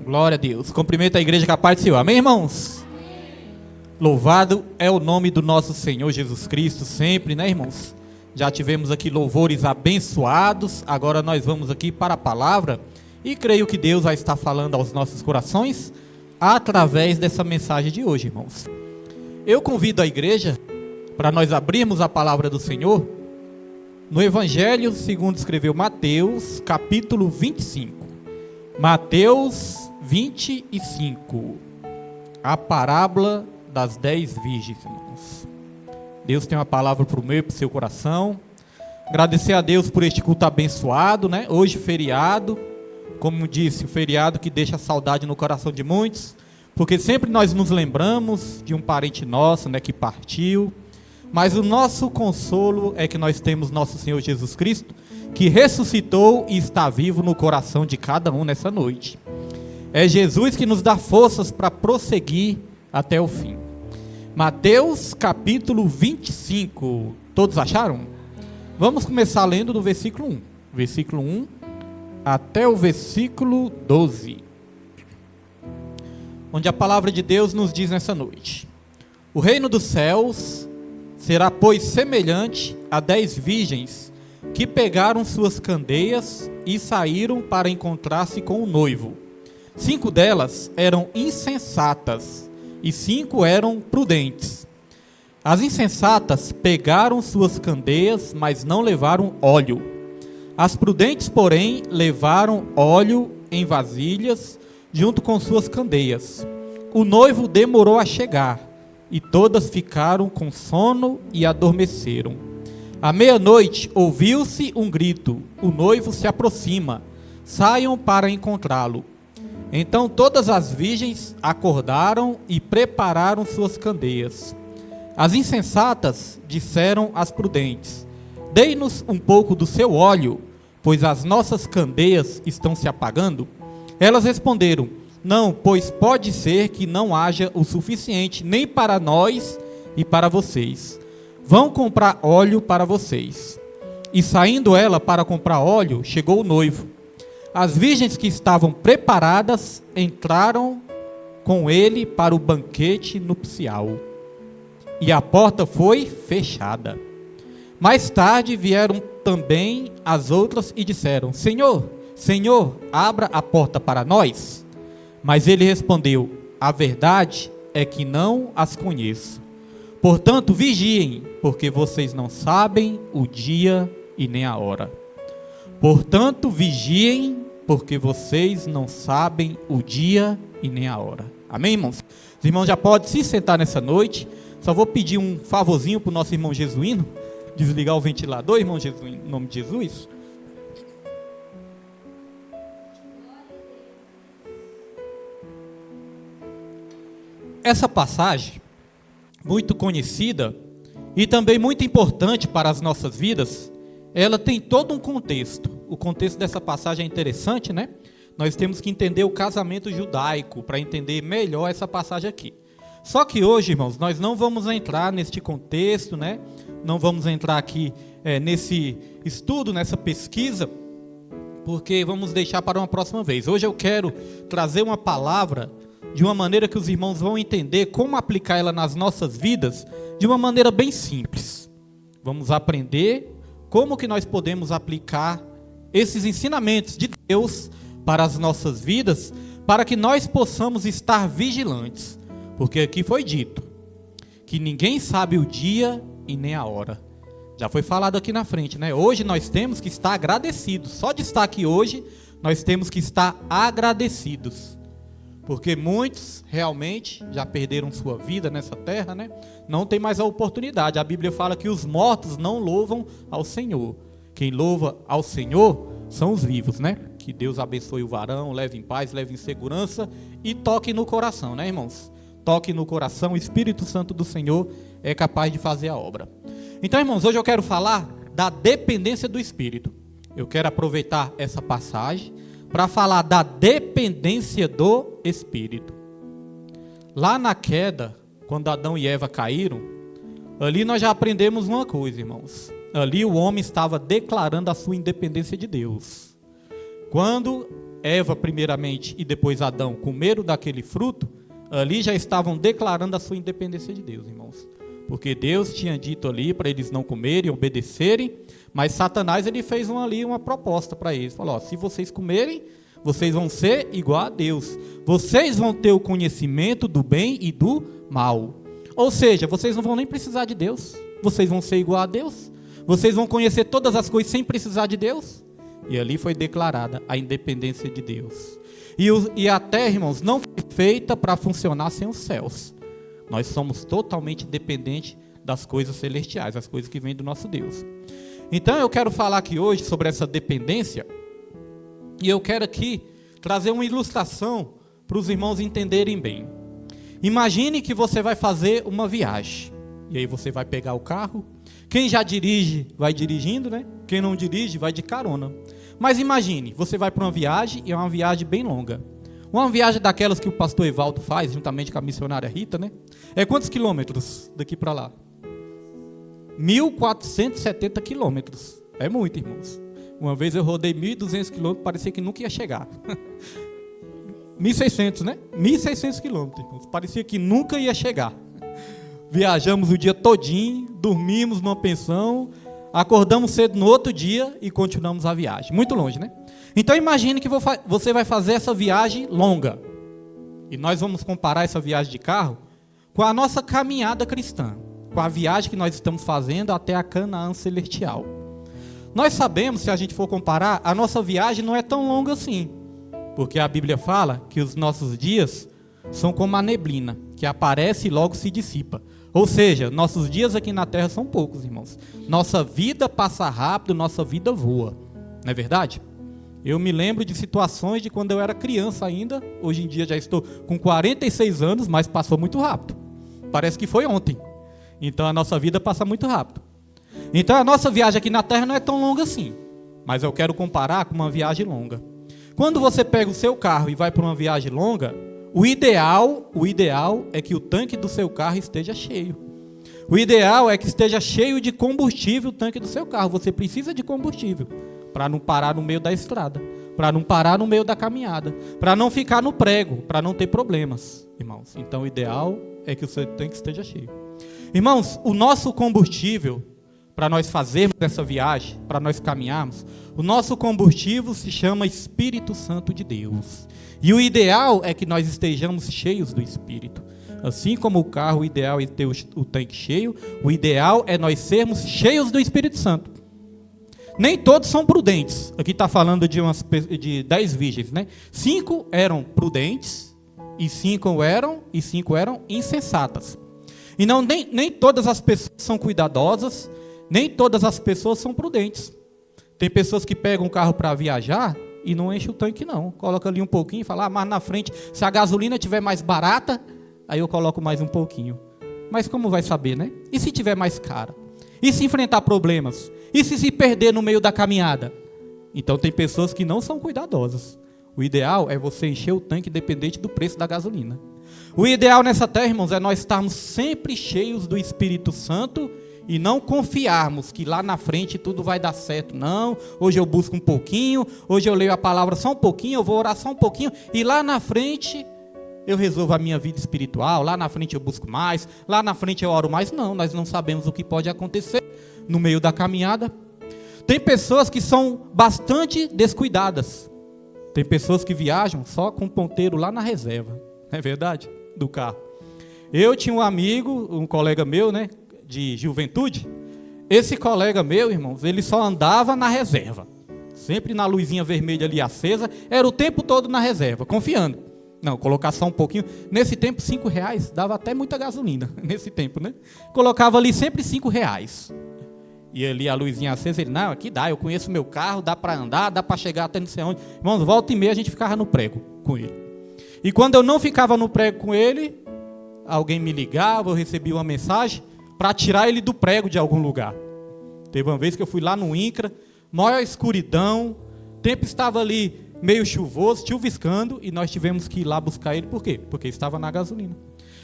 Glória a Deus. Cumprimento a igreja com a paz do Senhor. Amém, irmãos? Louvado é o nome do nosso Senhor Jesus Cristo sempre, né, irmãos? Já tivemos aqui louvores abençoados. Agora nós vamos aqui para a palavra. E creio que Deus vai estar falando aos nossos corações através dessa mensagem de hoje, irmãos. Eu convido a igreja para nós abrirmos a palavra do Senhor no Evangelho segundo escreveu Mateus, capítulo 25. Mateus 25, a parábola das 10 virgens, irmãos. Deus tem uma palavra para o meu e para o seu coração. Agradecer a Deus por este culto abençoado, né? Hoje feriado, como disse, o feriado que deixa saudade no coração de muitos, porque sempre nós nos lembramos de um parente nosso, né, que partiu. Mas o nosso consolo é que nós temos nosso Senhor Jesus Cristo, que ressuscitou e está vivo no coração de cada um nessa noite. É Jesus que nos dá forças para prosseguir até o fim. Mateus capítulo 25, todos acharam? Vamos começar lendo do versículo 1. Versículo 1 até o versículo 12. Onde a palavra de Deus nos diz nessa noite: o reino dos céus será, pois, semelhante a 10 virgens que pegaram suas candeias e saíram para encontrar-se com o noivo. 5 delas eram insensatas e 5 eram prudentes. As insensatas pegaram suas candeias, mas não levaram óleo. As prudentes, porém, levaram óleo em vasilhas junto com suas candeias. O noivo demorou a chegar, e todas ficaram com sono e adormeceram. À meia-noite ouviu-se um grito: o noivo se aproxima, saiam para encontrá-lo. Então todas as virgens acordaram e prepararam suas candeias. As insensatas disseram às prudentes: dei-nos um pouco do seu óleo, pois as nossas candeias estão se apagando. Elas responderam: não, pois pode ser que não haja o suficiente nem para nós e para vocês. Vão comprar óleo para vocês. E saindo ela para comprar óleo, chegou o noivo. As virgens que estavam preparadas entraram com ele para o banquete nupcial. E a porta foi fechada. Mais tarde vieram também as outras e disseram: Senhor, Senhor, abra a porta para nós. Mas ele respondeu: a verdade é que não as conheço. Portanto, vigiem, porque vocês não sabem o dia e nem a hora. Portanto, vigiem, porque vocês não sabem o dia e nem a hora. Amém, irmãos? Os irmãos já podem se sentar nessa noite. Só vou pedir um favorzinho para o nosso irmão Jesuíno. Desligar o ventilador, irmão Jesuíno, em nome de Jesus. Essa passagem, muito conhecida e também muito importante para as nossas vidas, ela tem todo um contexto. O contexto dessa passagem é interessante, né? Nós temos que entender o casamento judaico para entender melhor essa passagem aqui. Só que hoje, irmãos, nós não vamos entrar neste contexto, né? Não vamos entrar aqui nesse estudo, nessa pesquisa, porque vamos deixar para uma próxima vez. Hoje eu quero trazer uma palavra de uma maneira que os irmãos vão entender como aplicar ela nas nossas vidas de uma maneira bem simples. Vamos aprender como que nós podemos aplicar esses ensinamentos de Deus para as nossas vidas, para que nós possamos estar vigilantes. Porque aqui foi dito que ninguém sabe o dia e nem a hora. Já foi falado aqui na frente, né? Hoje nós temos que estar agradecidos. Só de estar aqui hoje, nós temos que estar agradecidos. Porque muitos realmente já perderam sua vida nessa terra, né? Não tem mais a oportunidade. A Bíblia fala que os mortos não louvam ao Senhor. Quem louva ao Senhor são os vivos, né? Que Deus abençoe o varão, leve em paz, leve em segurança e toque no coração, né, irmãos? Toque no coração, o Espírito Santo do Senhor é capaz de fazer a obra. Então, irmãos, hoje eu quero falar da dependência do Espírito. Eu quero aproveitar essa passagem para falar da dependência do Espírito. Lá na queda, quando Adão e Eva caíram, ali nós já aprendemos uma coisa, irmãos. Ali o homem estava declarando a sua independência de Deus. Quando Eva primeiramente e depois Adão comeram daquele fruto, ali já estavam declarando a sua independência de Deus, irmãos. Porque Deus tinha dito ali para eles não comerem, obedecerem, mas Satanás ele fez uma proposta para eles. Falou, se vocês comerem, vocês vão ser igual a Deus. Vocês vão ter o conhecimento do bem e do mal. Ou seja, vocês não vão nem precisar de Deus. Vocês vão ser igual a Deus. Vocês vão conhecer todas as coisas sem precisar de Deus. E ali foi declarada a independência de Deus. E a terra, irmãos, não foi feita para funcionar sem os céus. Nós somos totalmente dependentes das coisas celestiais, as coisas que vêm do nosso Deus. Então eu quero falar aqui hoje sobre essa dependência. E eu quero aqui trazer uma ilustração para os irmãos entenderem bem. Imagine que você vai fazer uma viagem. E aí você vai pegar o carro. Quem já dirige, vai dirigindo, né? Quem não dirige, vai de carona. Mas imagine, você vai para uma viagem, e é uma viagem bem longa. Uma viagem daquelas que o pastor Evaldo faz, juntamente com a missionária Rita, né? É quantos quilômetros daqui para lá? 1.470 quilômetros. É muito, irmãos. Uma vez eu rodei 1.200 quilômetros, parecia que nunca ia chegar. 1.600, né? 1.600 quilômetros, irmãos. Parecia que nunca ia chegar. Viajamos o dia todinho, dormimos numa pensão, acordamos cedo no outro dia e continuamos a viagem. Muito longe, né? Então imagine que você vai fazer essa viagem longa. E nós vamos comparar essa viagem de carro com a nossa caminhada cristã, com a viagem que nós estamos fazendo até a Canaã celestial. Nós sabemos, se a gente for comparar, a nossa viagem não é tão longa assim. Porque a Bíblia fala que os nossos dias são como a neblina, que aparece e logo se dissipa. Ou seja, nossos dias aqui na terra são poucos, irmãos. Nossa vida passa rápido, nossa vida voa. Não é verdade? Eu me lembro de situações de quando eu era criança ainda. Hoje em dia já estou com 46 anos, mas passou muito rápido. Parece que foi ontem. Então a nossa vida passa muito rápido. Então a nossa viagem aqui na terra não é tão longa assim. Mas eu quero comparar com uma viagem longa. Quando você pega o seu carro e vai para uma viagem longa, o ideal é que o tanque do seu carro esteja cheio. O ideal é que esteja cheio de combustível o tanque do seu carro. Você precisa de combustível para não parar no meio da estrada, para não parar no meio da caminhada, para não ficar no prego, para não ter problemas, irmãos. Então o ideal é que o seu tanque esteja cheio. Irmãos, o nosso combustível para nós fazermos essa viagem, para nós caminharmos, o nosso combustível se chama Espírito Santo de Deus. E o ideal é que nós estejamos cheios do Espírito. Assim como o carro, o ideal é ter o tanque cheio, o ideal é nós sermos cheios do Espírito Santo. Nem todos são prudentes. Aqui está falando de 10 virgens, né? 5 eram prudentes e 5 eram insensatas. E não, nem todas as pessoas são cuidadosas, nem todas as pessoas são prudentes. Tem pessoas que pegam um carro para viajar e não enche o tanque não. Coloca ali um pouquinho e fala, mas na frente, se a gasolina estiver mais barata, aí eu coloco mais um pouquinho. Mas como vai saber, né? E se tiver mais cara? E se enfrentar problemas? E se perder no meio da caminhada? Então tem pessoas que não são cuidadosas. O ideal é você encher o tanque independente do preço da gasolina. O ideal nessa terra, irmãos, é nós estarmos sempre cheios do Espírito Santo e não confiarmos que lá na frente tudo vai dar certo. Não, hoje eu busco um pouquinho, hoje eu leio a palavra só um pouquinho, eu vou orar só um pouquinho e lá na frente eu resolvo a minha vida espiritual, lá na frente eu busco mais, lá na frente eu oro mais. Não, nós não sabemos o que pode acontecer no meio da caminhada. Tem pessoas que são bastante descuidadas. Tem pessoas que viajam só com o ponteiro lá na reserva, não é verdade? Do carro. Eu tinha um amigo, um colega meu, né, de juventude. Esse colega meu, irmãos, ele só andava na reserva. Sempre na luzinha vermelha ali acesa, era o tempo todo na reserva, confiando. Não, colocar só um pouquinho. Nesse tempo, R$5 dava até muita gasolina. Nesse tempo, né? Colocava ali sempre R$5. E ali a luzinha acesa, ele, não, aqui dá, eu conheço meu carro, dá para andar, dá para chegar até não sei onde. Irmãos, volta e meia a gente ficava no prego com ele. E quando eu não ficava no prego com ele, alguém me ligava, eu recebia uma mensagem para tirar ele do prego de algum lugar. Teve uma vez que eu fui lá no INCRA, maior escuridão, o tempo estava ali meio chuvoso, chuviscando, e nós tivemos que ir lá buscar ele. Por quê? Porque estava na gasolina.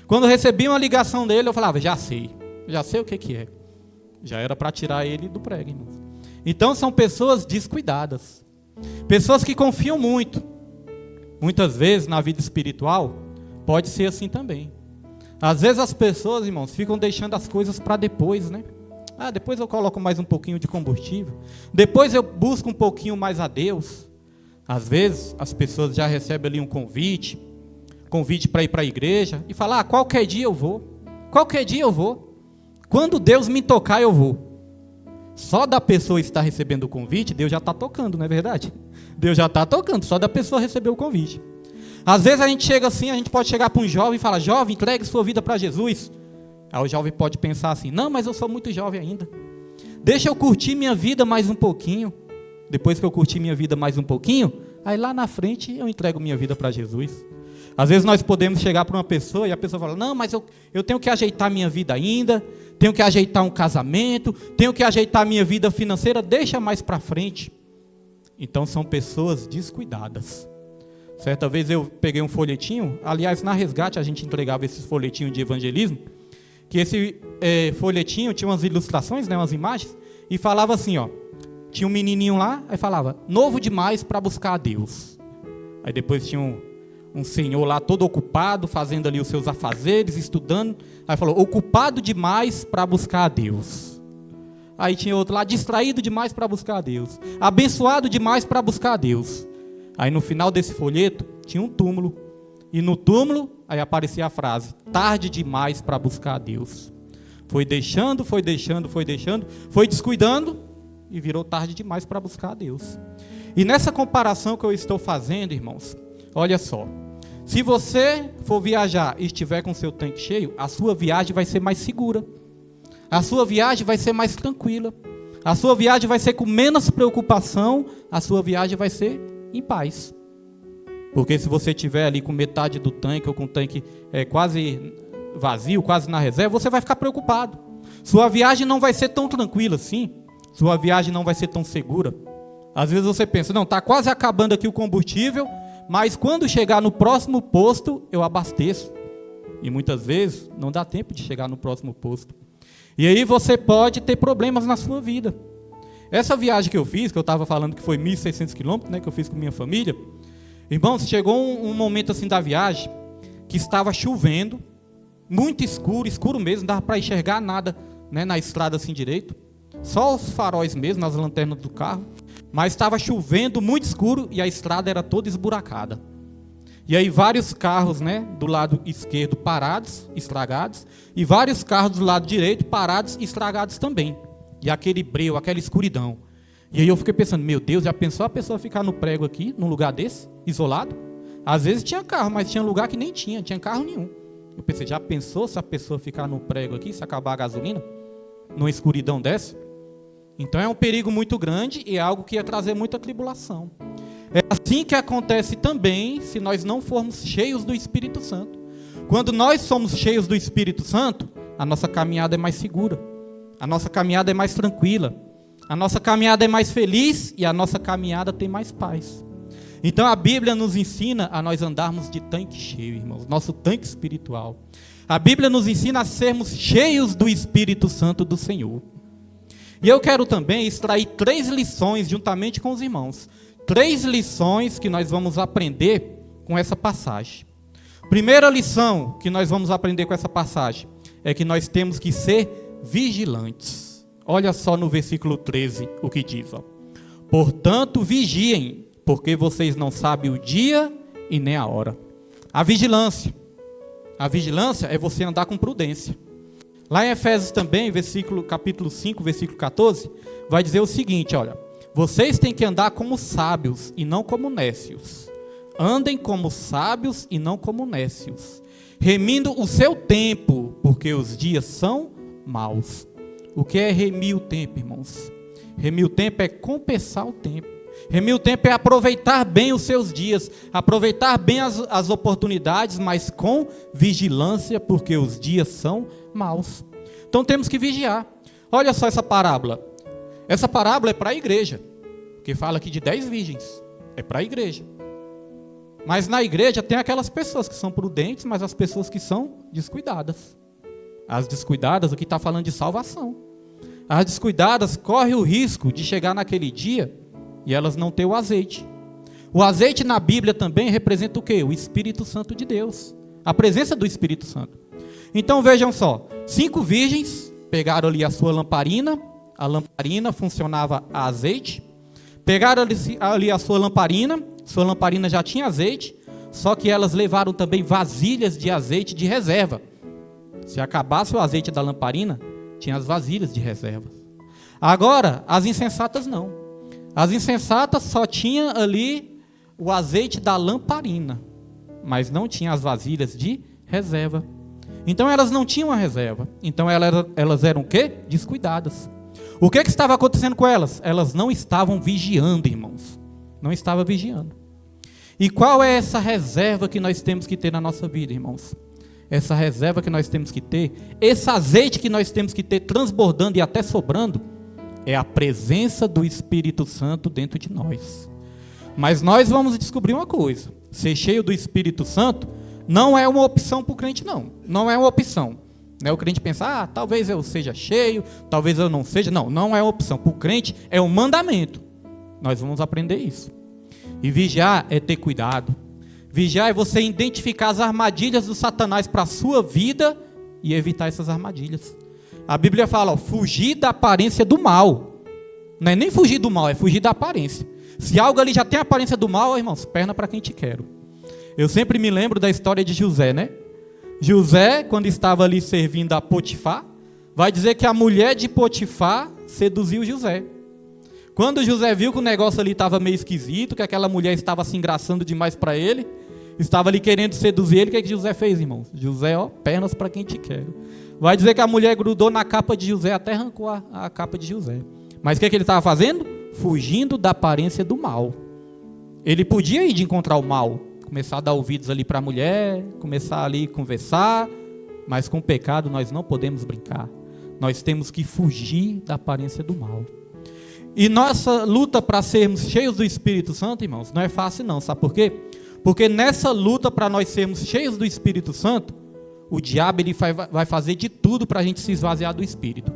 Quando eu recebi uma ligação dele, eu falava, já sei o que é. Já era para tirar ele do prego, irmãos. Então são pessoas descuidadas. Pessoas que confiam muito. Muitas vezes na vida espiritual pode ser assim também. Às vezes as pessoas, irmãos, ficam deixando as coisas para depois, né? Depois eu coloco mais um pouquinho de combustível. Depois eu busco um pouquinho mais a Deus. Às vezes as pessoas já recebem ali um convite para ir para a igreja e falam, qualquer dia eu vou. Qualquer dia eu vou. Quando Deus me tocar eu vou. Só da pessoa estar recebendo o convite, Deus já está tocando, não é verdade? Deus já está tocando, só da pessoa receber o convite. Às vezes a gente chega assim, a gente pode chegar para um jovem e falar, jovem, entregue sua vida para Jesus. Aí o jovem pode pensar assim, não, mas eu sou muito jovem ainda. Deixa eu curtir minha vida mais um pouquinho. Depois que eu curtir minha vida mais um pouquinho, aí lá na frente eu entrego minha vida para Jesus. Às vezes nós podemos chegar para uma pessoa e a pessoa fala, não, mas eu tenho que ajeitar minha vida ainda, tenho que ajeitar um casamento, tenho que ajeitar minha vida financeira, deixa mais para frente. Então são pessoas descuidadas. Certa vez eu peguei um folhetinho, aliás, na Resgate a gente entregava esses folhetinhos de evangelismo, que esse folhetinho tinha umas ilustrações, né, umas imagens, e falava assim, tinha um menininho lá, aí falava, novo demais para buscar a Deus. Aí depois tinha um senhor lá todo ocupado, fazendo ali os seus afazeres, estudando, aí falou, ocupado demais para buscar a Deus. Aí tinha outro lá, distraído demais para buscar a Deus, abençoado demais para buscar a Deus. Aí no final desse folheto tinha um túmulo, e no túmulo aí aparecia a frase, tarde demais para buscar a Deus. Foi deixando, foi descuidando e virou tarde demais para buscar a Deus. E nessa comparação que eu estou fazendo, irmãos, olha só, se você for viajar e estiver com seu tanque cheio, a sua viagem vai ser mais segura, a sua viagem vai ser mais tranquila, a sua viagem vai ser com menos preocupação, a sua viagem vai ser em paz. Porque se você estiver ali com metade do tanque ou com o tanque quase vazio, quase na reserva, você vai ficar preocupado. Sua viagem não vai ser tão tranquila assim, sua viagem não vai ser tão segura. Às vezes você pensa, não, está quase acabando aqui o combustível, mas quando chegar no próximo posto, eu abasteço. E muitas vezes não dá tempo de chegar no próximo posto. E aí você pode ter problemas na sua vida. Essa viagem que eu fiz, que eu estava falando que foi 1.600 quilômetros, né, que eu fiz com minha família, irmãos, chegou um momento assim da viagem, que estava chovendo, muito escuro, escuro mesmo, não dava para enxergar nada, né, na estrada assim direito, só os faróis mesmo, nas lanternas do carro, mas estava chovendo, muito escuro, e a estrada era toda esburacada. E aí vários carros, né, do lado esquerdo parados, estragados, e vários carros do lado direito parados, estragados também. E aquele breu, aquela escuridão. E aí eu fiquei pensando, meu Deus, já pensou a pessoa ficar no prego aqui, num lugar desse, isolado? Às vezes tinha carro, mas tinha lugar que nem tinha carro nenhum. Eu pensei, já pensou se a pessoa ficar no prego aqui, se acabar a gasolina? Numa escuridão dessa? Então é um perigo muito grande e é algo que ia trazer muita tribulação. É assim que acontece também se nós não formos cheios do Espírito Santo. Quando nós somos cheios do Espírito Santo, a nossa caminhada é mais segura, a nossa caminhada é mais tranquila, a nossa caminhada é mais feliz e a nossa caminhada tem mais paz. Então a Bíblia nos ensina a nós andarmos de tanque cheio, irmãos, nosso tanque espiritual. A Bíblia nos ensina a sermos cheios do Espírito Santo do Senhor. E eu quero também extrair 3 lições juntamente com os irmãos. 3 lições que nós vamos aprender com essa passagem. Primeira lição que nós vamos aprender com essa passagem é que nós temos que ser vigilantes. Olha só no versículo 13 o que diz. Portanto, vigiem, porque vocês não sabem o dia e nem a hora. A vigilância é você andar com prudência. Lá em Efésios também, capítulo 5, versículo 14, vai dizer o seguinte, olha, vocês têm que andar como sábios e não como nécios. Andem como sábios e não como nécios, remindo o seu tempo, porque os dias são maus. O que é remir o tempo, irmãos? Remir o tempo é compensar o tempo. Remir o tempo é aproveitar bem os seus dias, aproveitar bem as oportunidades, mas com vigilância, porque os dias são maus. Então temos que vigiar. Olha só essa parábola. Essa parábola é para a igreja, porque fala aqui de 10 virgens. É para a igreja. Mas na igreja tem aquelas pessoas que são prudentes, mas as pessoas que são descuidadas. As descuidadas, aqui está falando de salvação. As descuidadas correm o risco de chegar naquele dia e elas não ter o azeite. O azeite na Bíblia também representa o quê? O Espírito Santo de Deus. A presença do Espírito Santo. Então vejam só, 5 virgens pegaram ali a sua lamparina. A lamparina funcionava a azeite. Pegaram ali a sua lamparina já tinha azeite, só que elas levaram também vasilhas de azeite de reserva. Se acabasse o azeite da lamparina, tinha as vasilhas de reserva. Agora, as insensatas não. As insensatas só tinham ali o azeite da lamparina, mas não tinha as vasilhas de reserva. Então elas não tinham a reserva. Então elas eram o quê? Descuidadas. O que estava acontecendo com elas? Elas não estavam vigiando, irmãos. Não estavam vigiando. E qual é essa reserva que nós temos que ter na nossa vida, irmãos? Essa reserva que nós temos que ter, esse azeite que nós temos que ter transbordando e até sobrando, é a presença do Espírito Santo dentro de nós. Mas nós vamos descobrir uma coisa: ser cheio do Espírito Santo não é uma opção para o crente, não. Não é uma opção. Não é o crente pensar, talvez eu seja cheio, talvez eu não seja. Não, não é uma opção. Para o crente é um mandamento. Nós vamos aprender isso. E vigiar é ter cuidado. Vigiar é você identificar as armadilhas do Satanás para a sua vida e evitar essas armadilhas. A Bíblia fala, fugir da aparência do mal. Não é nem fugir do mal, é fugir da aparência. Se algo ali já tem a aparência do mal, irmãos, perna para quem te quero. Eu sempre me lembro da história de José, né? José, quando estava ali servindo a Potifar, vai dizer que a mulher de Potifar seduziu José. Quando José viu que o negócio ali estava meio esquisito, que aquela mulher estava se engraçando demais para ele, estava ali querendo seduzir ele, o que é que José fez, irmãos? José, pernas para quem te quero. Vai dizer que a mulher grudou na capa de José, até arrancou a capa de José. Mas o que é que ele estava fazendo? Fugindo da aparência do mal. Ele podia ir de encontrar o mal, começar a dar ouvidos ali para a mulher, começar ali a conversar, mas com o pecado nós não podemos brincar. Nós temos que fugir da aparência do mal. E nossa luta para sermos cheios do Espírito Santo, irmãos, não é fácil não, sabe por quê? Porque nessa luta para nós sermos cheios do Espírito Santo, o diabo ele vai fazer de tudo para a gente se esvaziar do Espírito.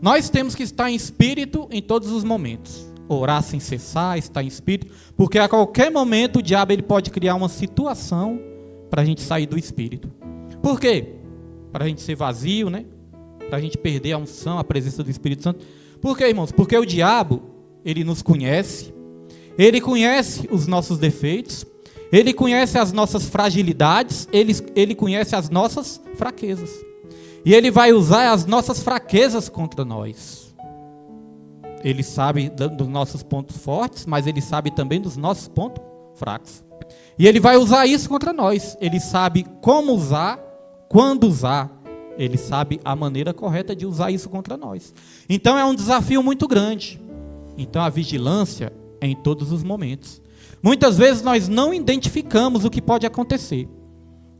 Nós temos que estar em Espírito em todos os momentos. Orar sem cessar, estar em Espírito, porque a qualquer momento o diabo ele pode criar uma situação para a gente sair do Espírito. Por quê? Para a gente ser vazio, né? Para a gente perder a unção, a presença do Espírito Santo. Por quê, irmãos? Porque o diabo, ele nos conhece, ele conhece os nossos defeitos, ele conhece as nossas fragilidades, ele conhece as nossas fraquezas. E ele vai usar as nossas fraquezas contra nós. Ele sabe dos nossos pontos fortes, mas ele sabe também dos nossos pontos fracos. E ele vai usar isso contra nós. Ele sabe como usar, quando usar. Ele sabe a maneira correta de usar isso contra nós. Então é um desafio muito grande. Então a vigilância é em todos os momentos. Muitas vezes nós não identificamos o que pode acontecer.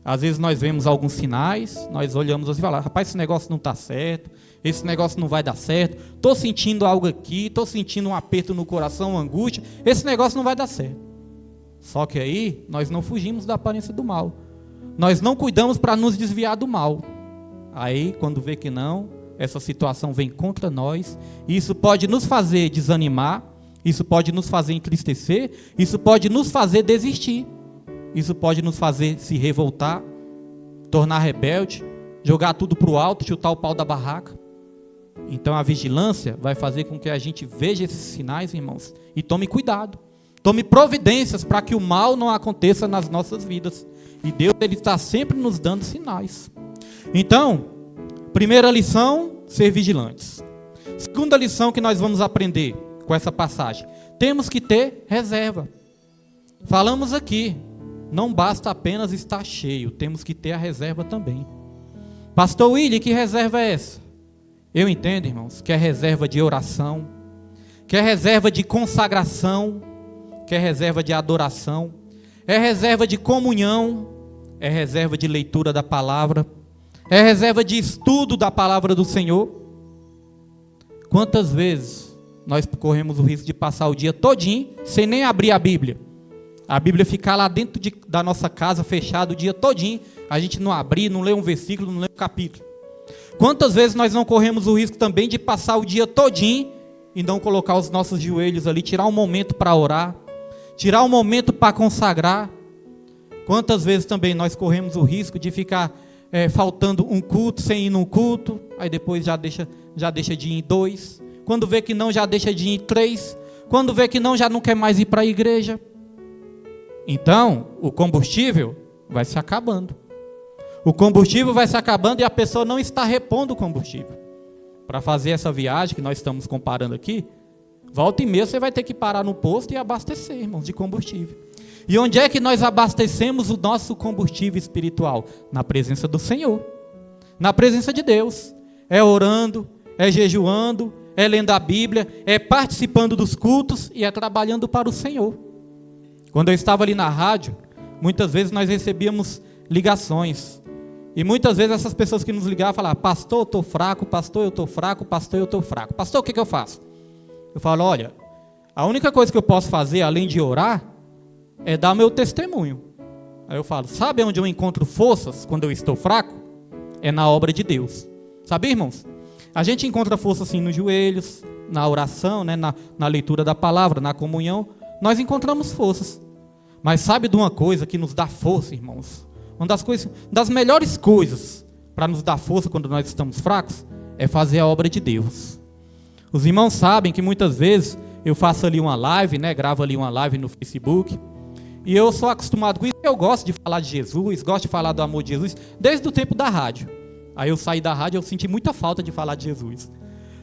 Às vezes nós vemos alguns sinais, nós olhamos assim e falamos, rapaz, esse negócio não está certo, esse negócio não vai dar certo, estou sentindo algo aqui, estou sentindo um aperto no coração, uma angústia, esse negócio não vai dar certo. Só que aí nós não fugimos da aparência do mal. Nós não cuidamos para nos desviar do mal. Aí, quando vê que não, essa situação vem contra nós, e isso pode nos fazer desanimar, isso pode nos fazer entristecer, isso pode nos fazer desistir. Isso pode nos fazer se revoltar, tornar rebelde, jogar tudo para o alto, chutar o pau da barraca. Então a vigilância vai fazer com que a gente veja esses sinais, irmãos, e tome cuidado. Tome providências para que o mal não aconteça nas nossas vidas. E Deus ele está sempre nos dando sinais. Então, primeira lição, ser vigilantes. Segunda lição que nós vamos aprender com essa passagem. Temos que ter reserva. Falamos aqui. Não basta apenas estar cheio, temos que ter a reserva também. Pastor William, que reserva é essa? Eu entendo, irmãos, que é reserva de oração, que é reserva de consagração, que é reserva de adoração, é reserva de comunhão, é reserva de leitura da palavra, é reserva de estudo da palavra do Senhor. Quantas vezes nós corremos o risco de passar o dia todinho sem nem abrir a Bíblia? A Bíblia ficar lá dentro da nossa casa, fechada o dia todinho, a gente não abrir, não ler um versículo, não ler um capítulo. Quantas vezes nós não corremos o risco também de passar o dia todinho e não colocar os nossos joelhos ali, tirar um momento para orar, tirar um momento para consagrar. Quantas vezes também nós corremos o risco de ficar faltando um culto, sem ir num culto, aí depois já deixa de ir em 2, quando vê que não, já deixa de ir em 3, quando vê que não, já não quer mais ir para a igreja. Então, o combustível vai se acabando. O combustível vai se acabando e a pessoa não está repondo o combustível. Para fazer essa viagem que nós estamos comparando aqui, volta e meia você vai ter que parar no posto e abastecer, irmãos, de combustível. E onde é que nós abastecemos o nosso combustível espiritual? Na presença do Senhor, na presença de Deus. É orando, é jejuando, é lendo a Bíblia, é participando dos cultos e é trabalhando para o Senhor. Quando eu estava ali na rádio, muitas vezes nós recebíamos ligações. E muitas vezes essas pessoas que nos ligavam falavam: pastor, eu estou fraco, pastor, eu estou fraco, pastor, eu estou fraco. Pastor, o que eu faço? Eu falo: olha, a única coisa que eu posso fazer, além de orar, é dar meu testemunho. Aí eu falo: sabe onde eu encontro forças quando eu estou fraco? É na obra de Deus. Sabe, irmãos? A gente encontra força assim nos joelhos, na oração, né, na leitura da palavra, na comunhão. Nós encontramos forças. Mas sabe de uma coisa que nos dá força, irmãos? Uma das melhores coisas para nos dar força quando nós estamos fracos é fazer a obra de Deus. Os irmãos sabem que muitas vezes eu faço ali uma live, né, gravo ali uma live no Facebook, e eu sou acostumado com isso. Eu gosto de falar de Jesus, gosto de falar do amor de Jesus desde o tempo da rádio. Aí eu saí da rádio, eu senti muita falta de falar de Jesus.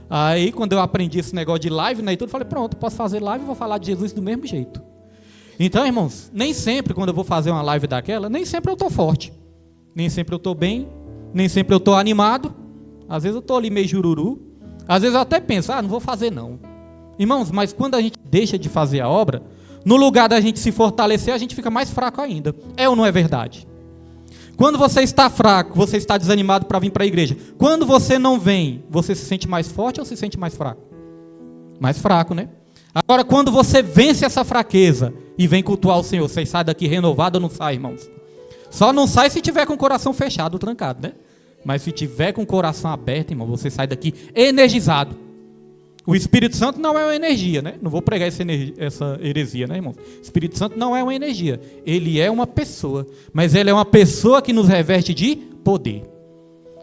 Aí quando eu aprendi esse negócio de live, né, e tudo, eu falei: pronto, posso fazer live e vou falar de Jesus do mesmo jeito. Então, irmãos, nem sempre quando eu vou fazer uma live daquela, nem sempre eu estou forte, nem sempre eu estou bem, nem sempre eu estou animado. Às vezes eu estou ali meio jururu, às vezes eu até penso: não vou fazer não. Irmãos, mas quando a gente deixa de fazer a obra, no lugar da gente se fortalecer, a gente fica mais fraco ainda. É ou não é verdade? Quando você está fraco, você está desanimado para vir para a igreja. Quando você não vem, você se sente mais forte ou se sente mais fraco? Mais fraco, né? Agora, quando você vence essa fraqueza e vem cultuar o Senhor, você sai daqui renovado ou não sai, irmãos? Só não sai se tiver com o coração fechado, trancado, né? Mas se tiver com o coração aberto, irmão, você sai daqui energizado. O Espírito Santo não é uma energia, né? Não vou pregar essa heresia, né, irmãos? O Espírito Santo não é uma energia. Ele é uma pessoa. Mas ele é uma pessoa que nos reveste de poder.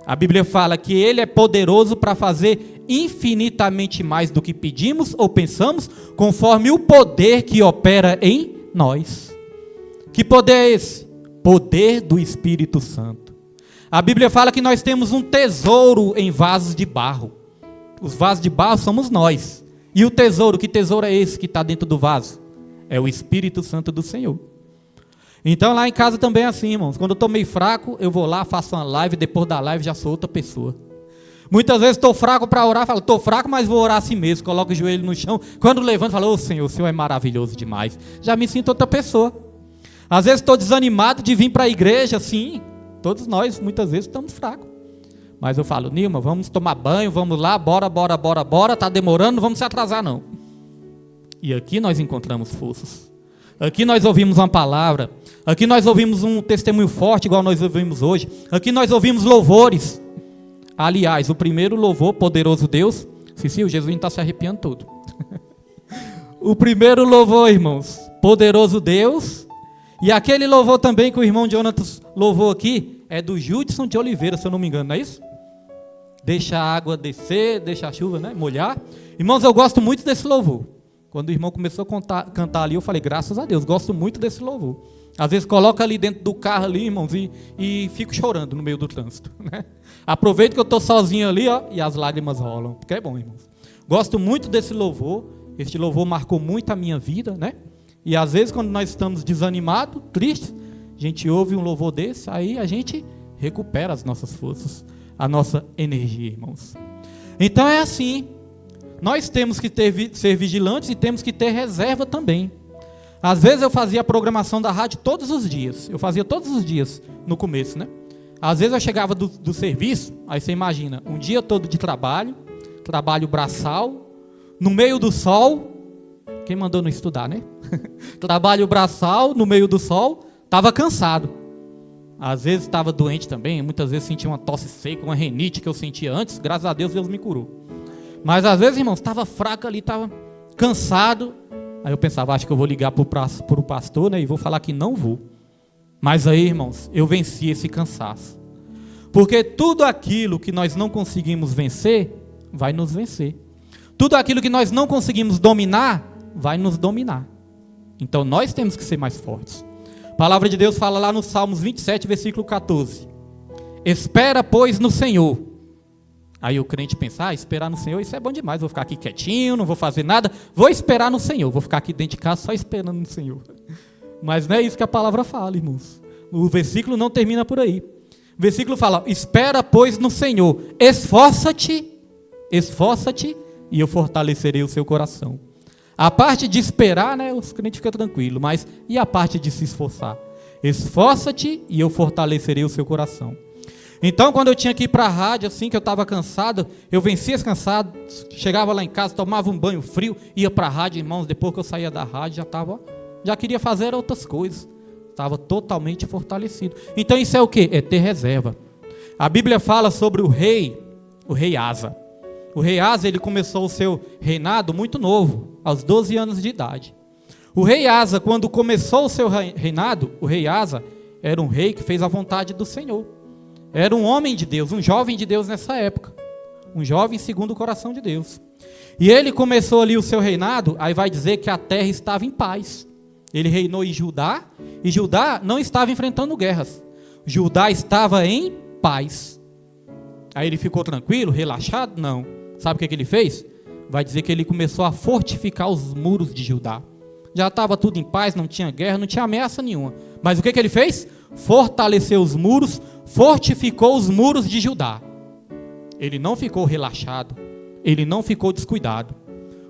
A Bíblia fala que ele é poderoso para fazer infinitamente mais do que pedimos ou pensamos, conforme o poder que opera em nós. Que poder é esse? Poder do Espírito Santo. A Bíblia fala que nós temos um tesouro em vasos de barro. Os vasos de barro somos nós. E o tesouro, que tesouro é esse que está dentro do vaso? É o Espírito Santo do Senhor. Então lá em casa também é assim, irmãos. Quando eu estou meio fraco, eu vou lá, faço uma live, depois da live já sou outra pessoa. Muitas vezes estou fraco para orar, falo: estou fraco, mas vou orar assim mesmo. Coloco o joelho no chão. Quando levanto, falo: ô Senhor, o Senhor é maravilhoso demais. Já me sinto outra pessoa. Às vezes estou desanimado de vir para a igreja, sim. Todos nós, muitas vezes, estamos fracos. Mas eu falo: Nilma, vamos tomar banho, vamos lá, bora, está demorando, não vamos se atrasar não. E aqui nós encontramos forças. Aqui nós ouvimos uma palavra. Aqui nós ouvimos um testemunho forte, igual nós ouvimos hoje. Aqui nós ouvimos louvores. Aliás, o primeiro louvor, Poderoso Deus. Sim, o Jesus está se arrepiando todo. O primeiro louvor, irmãos, Poderoso Deus. E aquele louvor também que o irmão Jonatas louvou aqui, é do Judson de Oliveira, se eu não me engano, não é isso? Deixa a água descer, deixa a chuva, né, molhar. Irmãos, eu gosto muito desse louvor. Quando o irmão começou a cantar ali, eu falei: graças a Deus, gosto muito desse louvor. Às vezes coloca ali dentro do carro ali, irmãos, e fico chorando no meio do trânsito, né? Aproveito que eu estou sozinho ali, ó, e as lágrimas rolam, porque é bom, irmãos. Gosto muito desse louvor. Este louvor marcou muito a minha vida, né? E às vezes quando nós estamos desanimados, tristes, a gente ouve um louvor desse, aí a gente recupera as nossas forças, a nossa energia, irmãos. Então é assim. Nós temos que ser vigilantes e temos que ter reserva também. Às vezes eu fazia a programação da rádio todos os dias. Eu fazia todos os dias no começo, né? Às vezes eu chegava do serviço, aí você imagina, um dia todo de trabalho braçal, no meio do sol. Quem mandou não estudar, né? Trabalho braçal, no meio do sol, estava cansado. Às vezes estava doente também, muitas vezes sentia uma tosse seca, uma renite que eu sentia antes, graças a Deus, Deus me curou. Mas às vezes, irmãos, estava fraco ali, estava cansado, Aí eu pensava, acho que eu vou ligar para o pastor, né, e vou falar que não vou. Mas aí, irmãos, eu venci esse cansaço. Porque tudo aquilo que nós não conseguimos vencer, vai nos vencer. Tudo aquilo que nós não conseguimos dominar, vai nos dominar. Então nós temos que ser mais fortes. A palavra de Deus fala lá no Salmos 27, versículo 14. Espera, pois, no Senhor. Aí o crente pensa, esperar no Senhor, isso é bom demais, vou ficar aqui quietinho, não vou fazer nada, vou esperar no Senhor, vou ficar aqui dentro de casa só esperando no Senhor. Mas não é isso que a palavra fala, irmãos. O versículo não termina por aí. O versículo fala, espera, pois, no Senhor, esforça-te, e eu fortalecerei o seu coração. A parte de esperar, né, os crentes ficam tranquilos, mas e a parte de se esforçar? Esforça-te e eu fortalecerei o seu coração. Então, quando eu tinha que ir para a rádio, assim que eu estava cansado, eu vencia esse cansado, chegava lá em casa, tomava um banho frio, ia para a rádio, irmãos, depois que eu saía da rádio, já queria fazer outras coisas. Estava totalmente fortalecido. Então, isso é o quê? É ter reserva. A Bíblia fala sobre o rei Asa. O rei Asa, ele começou o seu reinado muito novo, aos 12 anos de idade. O rei Asa, quando começou o seu reinado, o rei Asa era um rei que fez a vontade do Senhor. Era um homem de Deus, um jovem de Deus nessa época. Um jovem segundo o coração de Deus. E ele começou ali o seu reinado, aí vai dizer que a terra estava em paz. Ele reinou em Judá, e Judá não estava enfrentando guerras. Judá estava em paz. Aí ele ficou tranquilo, relaxado? Não. Sabe o que ele fez? Vai dizer que ele começou a fortificar os muros de Judá. Já estava tudo em paz, não tinha guerra, não tinha ameaça nenhuma. Mas o que ele fez? Fortaleceu os muros, fortificou os muros de Judá. Ele não ficou relaxado, ele não ficou descuidado.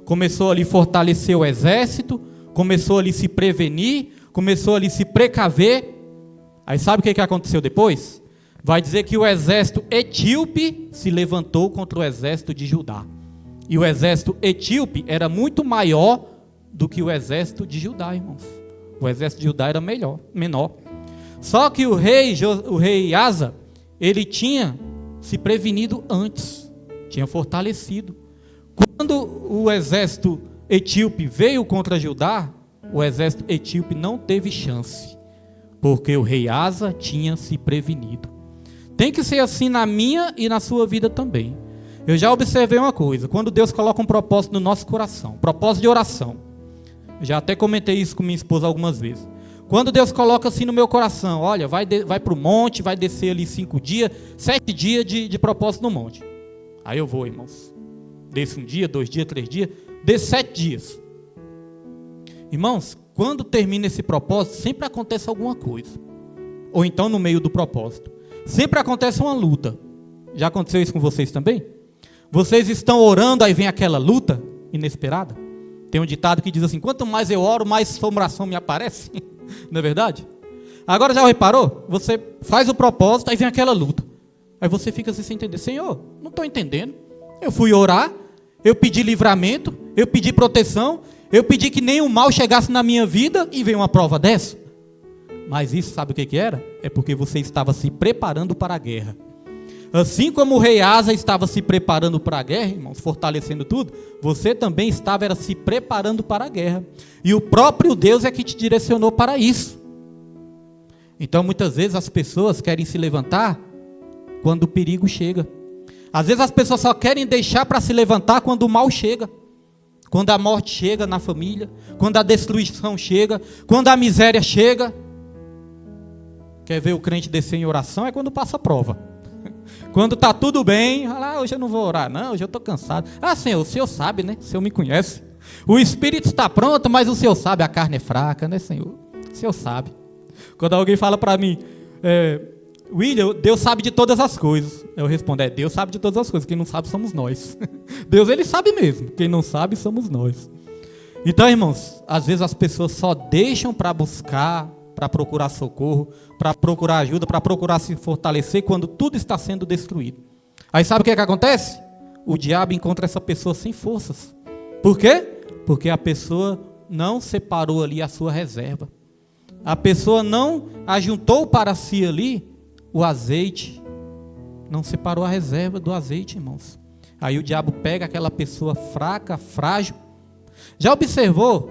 Começou ali a fortalecer o exército, começou ali a se prevenir, começou ali a se precaver. Aí sabe o que aconteceu depois? Vai dizer que o exército etíope se levantou contra o exército de Judá. E o exército etíope era muito maior do que o exército de Judá, irmãos. O exército de Judá era menor. Só que o rei Asa, ele tinha se prevenido antes, tinha fortalecido. Quando o exército etíope veio contra Judá, o exército etíope não teve chance, porque o rei Asa tinha se prevenido. Tem que ser assim na minha e na sua vida também. Eu já observei uma coisa, quando Deus coloca um propósito no nosso coração, propósito de oração, eu já até comentei isso com minha esposa algumas vezes. Quando Deus coloca assim no meu coração, olha, vai para o monte, vai descer ali 5 dias, 7 dias de propósito no monte. Aí eu vou, irmãos. Desço 1 dia, 2 dias, 3 dias, desço 7 dias. Irmãos, quando termina esse propósito, sempre acontece alguma coisa. Ou então no meio do propósito. Sempre acontece uma luta. Já aconteceu isso com vocês também? Vocês estão orando, aí vem aquela luta inesperada. Tem um ditado que diz assim, quanto mais eu oro, mais assombração me aparece. Não é verdade? Agora já reparou? Você faz o propósito, aí vem aquela luta. Aí você fica assim sem entender. Senhor, não estou entendendo. Eu fui orar, eu pedi livramento, eu pedi proteção, eu pedi que nenhum mal chegasse na minha vida e veio uma prova dessa. Mas isso sabe o que era? É porque você estava se preparando para a guerra. Assim como o rei Asa estava se preparando para a guerra, irmãos, fortalecendo tudo, você também estava se preparando para a guerra. E o próprio Deus é que te direcionou para isso. Então, muitas vezes as pessoas querem se levantar quando o perigo chega. Às vezes as pessoas só querem deixar para se levantar quando o mal chega. Quando a morte chega na família, quando a destruição chega, quando a miséria chega. Quer ver o crente descer em oração? É quando passa a prova. Quando está tudo bem, hoje eu não vou orar, não, hoje eu estou cansado. Senhor, o Senhor sabe, né? O Senhor me conhece. O espírito está pronto, mas o Senhor sabe, a carne é fraca, né, Senhor? O Senhor sabe. Quando alguém fala para mim, William, Deus sabe de todas as coisas. Eu respondo, Deus sabe de todas as coisas, quem não sabe somos nós. Deus, Ele sabe mesmo, quem não sabe somos nós. Então, irmãos, às vezes as pessoas só deixam para buscar, para procurar socorro, para procurar ajuda, para procurar se fortalecer quando tudo está sendo destruído. Aí sabe o que acontece? O diabo encontra essa pessoa sem forças. Por quê? Porque a pessoa não separou ali a sua reserva. A pessoa não ajuntou para si ali o azeite. Não separou a reserva do azeite, irmãos. Aí o diabo pega aquela pessoa fraca, frágil. Já observou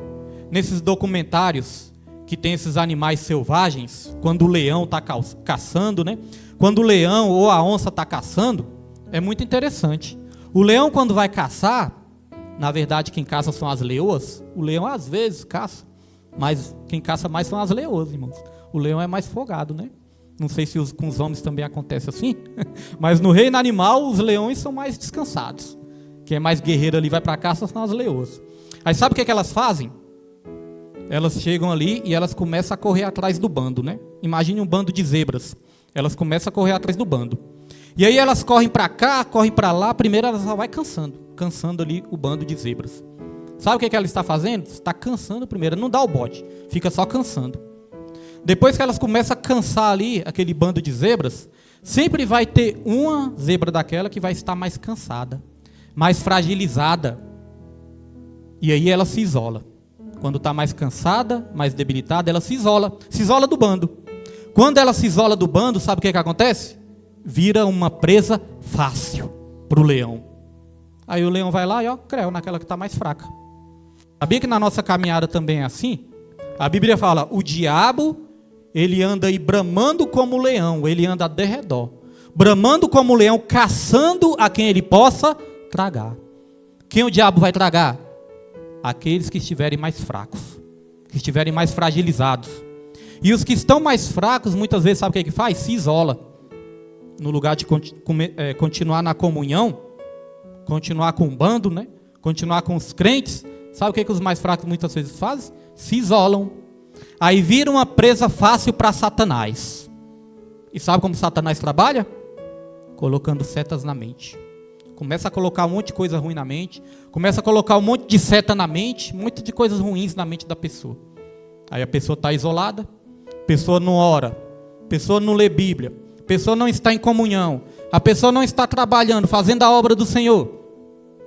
nesses documentários que tem esses animais selvagens, quando o leão está caçando, né? Quando o leão ou a onça está caçando, é muito interessante. O leão, quando vai caçar, na verdade quem caça são as leoas. O leão às vezes caça, mas quem caça mais são as leoas, irmãos. O leão é mais folgado, né? Não sei se com os homens também acontece assim, mas no reino animal os leões são mais descansados. Quem é mais guerreiro ali vai para a caça são as leoas. Aí sabe o que elas fazem? Elas chegam ali e elas começam a correr atrás do bando, né? Imagine um bando de zebras. Elas começam a correr atrás do bando. E aí elas correm para cá, correm para lá. Primeiro elas só vai cansando ali o bando de zebras. Sabe o que ela está fazendo? Está cansando primeiro, não dá o bote, fica só cansando. Depois que elas começam a cansar ali aquele bando de zebras, sempre vai ter uma zebra daquela que vai estar mais cansada, mais fragilizada. E aí ela se isola. Quando está mais cansada, mais debilitada, ela se isola do bando. Quando ela se isola do bando, sabe o que acontece? Vira uma presa fácil para o leão. Aí o leão vai lá e creu naquela que está mais fraca. Sabia que na nossa caminhada também é assim? A Bíblia fala, o diabo, ele anda aí bramando como o leão, ele anda de redor. Bramando como o leão, caçando a quem ele possa tragar. Quem o diabo vai tragar? Aqueles que estiverem mais fracos, que estiverem mais fragilizados. E os que estão mais fracos, muitas vezes, sabe o que faz? Se isola. No lugar de continuar na comunhão, continuar com o bando, né? Continuar com os crentes, sabe o que os mais fracos muitas vezes fazem? Se isolam. Aí vira uma presa fácil para Satanás. E sabe como Satanás trabalha? Colocando setas na mente. Começa a colocar um monte de coisa ruim na mente, começa a colocar um monte de seta na mente, um monte de coisas ruins na mente da pessoa. Aí a pessoa está isolada, a pessoa não ora, a pessoa não lê Bíblia, a pessoa não está em comunhão, a pessoa não está trabalhando, fazendo a obra do Senhor.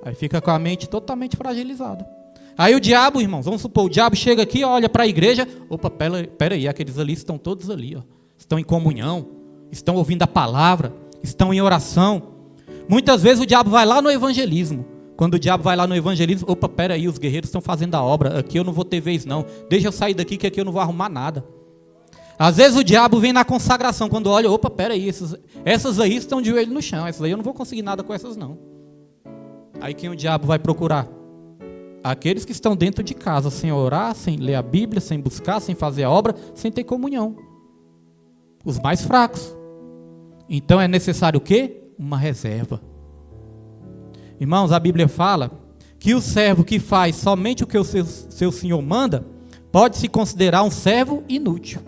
Aí fica com a mente totalmente fragilizada. Aí o diabo, irmãos, vamos supor, o diabo chega aqui, olha para a igreja, opa, pera aí, aqueles ali estão todos ali, estão em comunhão, estão ouvindo a palavra, estão em oração. Muitas vezes o diabo vai lá no evangelismo. Quando o diabo vai lá no evangelismo, opa, pera aí, os guerreiros estão fazendo a obra, aqui eu não vou ter vez não, deixa eu sair daqui que aqui eu não vou arrumar nada. Às vezes o diabo vem na consagração, quando olha, opa, pera aí, essas aí estão de joelho no chão, essas aí eu não vou conseguir nada com essas não. Aí quem o diabo vai procurar? Aqueles que estão dentro de casa, sem orar, sem ler a Bíblia, sem buscar, sem fazer a obra, sem ter comunhão. Os mais fracos. Então é necessário o quê? Uma reserva. Irmãos, a Bíblia fala que o servo que faz somente o que o seu senhor manda, pode se considerar um servo inútil.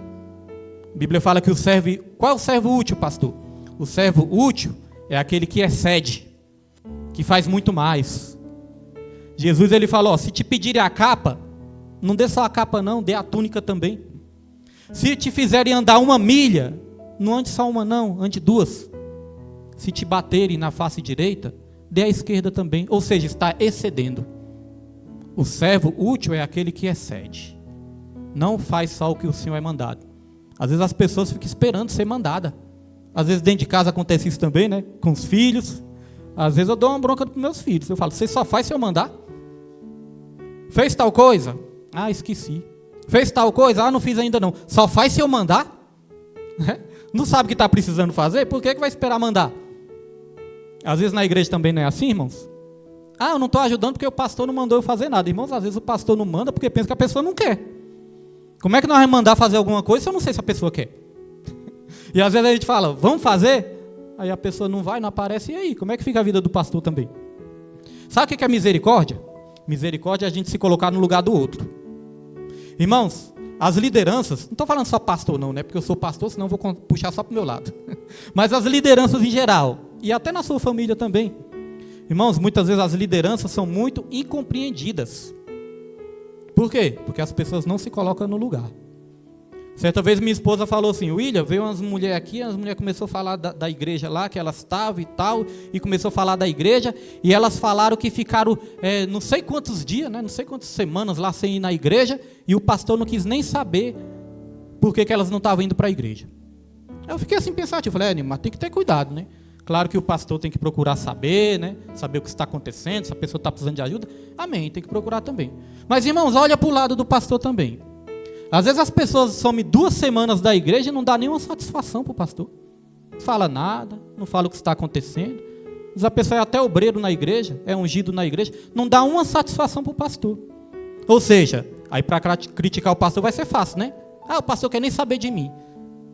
A Bíblia fala que o servo... Qual é o servo útil, pastor? O servo útil é aquele que excede, que faz muito mais. Jesus, ele falou, se te pedirem a capa, não dê só a capa não, dê a túnica também. Se te fizerem andar 1 milha, não ande só uma não, ande 2. Se te baterem na face direita, dê a esquerda também. Ou seja, está excedendo. O servo útil é aquele que excede. Não faz só o que o Senhor é mandado. Às vezes as pessoas ficam esperando ser mandada. Às vezes dentro de casa acontece isso também, né? Com os filhos. Às vezes eu dou uma bronca para meus filhos. Eu falo, você só faz se eu mandar? Fez tal coisa? Ah, esqueci. Fez tal coisa? Ah, não fiz ainda não. Só faz se eu mandar? Não sabe o que está precisando fazer? Por que vai esperar mandar? Às vezes na igreja também não é assim, irmãos? Ah, eu não estou ajudando porque o pastor não mandou eu fazer nada. Irmãos, às vezes o pastor não manda porque pensa que a pessoa não quer. Como é que nós vamos mandar fazer alguma coisa se eu não sei se a pessoa quer? E às vezes a gente fala, vamos fazer? Aí a pessoa não vai, não aparece. E aí, como é que fica a vida do pastor também? Sabe o que é misericórdia? Misericórdia é a gente se colocar no lugar do outro. Irmãos, as lideranças, não estou falando só pastor não, né? Porque eu sou pastor, senão eu vou puxar só para o meu lado. Mas as lideranças em geral, e até na sua família também. Irmãos, muitas vezes as lideranças são muito incompreendidas. Por quê? Porque as pessoas não se colocam no lugar. Certa vez minha esposa falou assim, William, veio umas mulheres aqui, as mulheres começaram a falar da igreja lá, que elas estavam e tal, e começou a falar da igreja, e elas falaram que ficaram não sei quantos dias, né, não sei quantas semanas lá sem ir na igreja, e o pastor não quis nem saber por que elas não estavam indo para a igreja. Eu fiquei assim pensativo, falei, mas tem que ter cuidado, né? Claro que o pastor tem que procurar saber, né? Saber o que está acontecendo, se a pessoa está precisando de ajuda. Amém, tem que procurar também. Mas, irmãos, olha para o lado do pastor também. Às vezes as pessoas somem 2 semanas da igreja e não dá nenhuma satisfação para o pastor. Não fala nada, não fala o que está acontecendo. Às vezes a pessoa é até obreiro na igreja, é ungido na igreja, não dá uma satisfação para o pastor. Ou seja, aí para criticar o pastor vai ser fácil, né? O pastor quer nem saber de mim.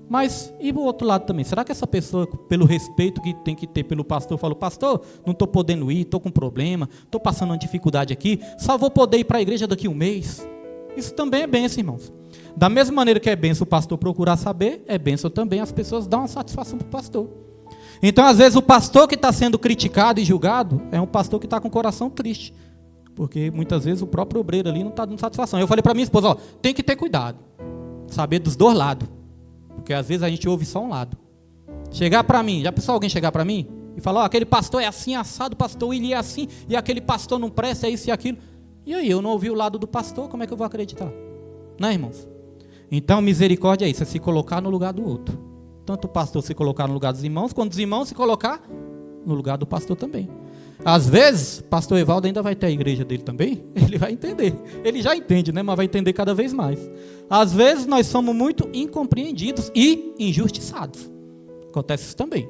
Mas e o outro lado também? Será que essa pessoa, pelo respeito que tem que ter pelo pastor, falou, pastor, não estou podendo ir, estou com problema, estou passando uma dificuldade aqui, só vou poder ir para a igreja daqui 1 mês. Isso também é bênção, irmãos. Da mesma maneira que é bênção o pastor procurar saber, é bênção também as pessoas dar uma satisfação para o pastor. Então, às vezes, o pastor que está sendo criticado e julgado é um pastor que está com o coração triste. Porque muitas vezes o próprio obreiro ali não está dando satisfação. Eu falei para minha esposa, tem que ter cuidado. Saber dos 2 lados. Porque às vezes a gente ouve só um lado. Chegar para mim, já pensou alguém chegar para mim e falar, aquele pastor é assim, assado, pastor ele é assim, e aquele pastor não presta, é isso e aquilo. E aí, eu não ouvi o lado do pastor, como é que eu vou acreditar? Não é, irmãos? Então, misericórdia é isso, é se colocar no lugar do outro. Tanto o pastor se colocar no lugar dos irmãos, quanto os irmãos se colocar no lugar do pastor também. Às vezes, o pastor Evaldo ainda vai ter a igreja dele também, ele vai entender. Ele já entende, né? Mas vai entender cada vez mais. Às vezes, nós somos muito incompreendidos e injustiçados. Acontece isso também.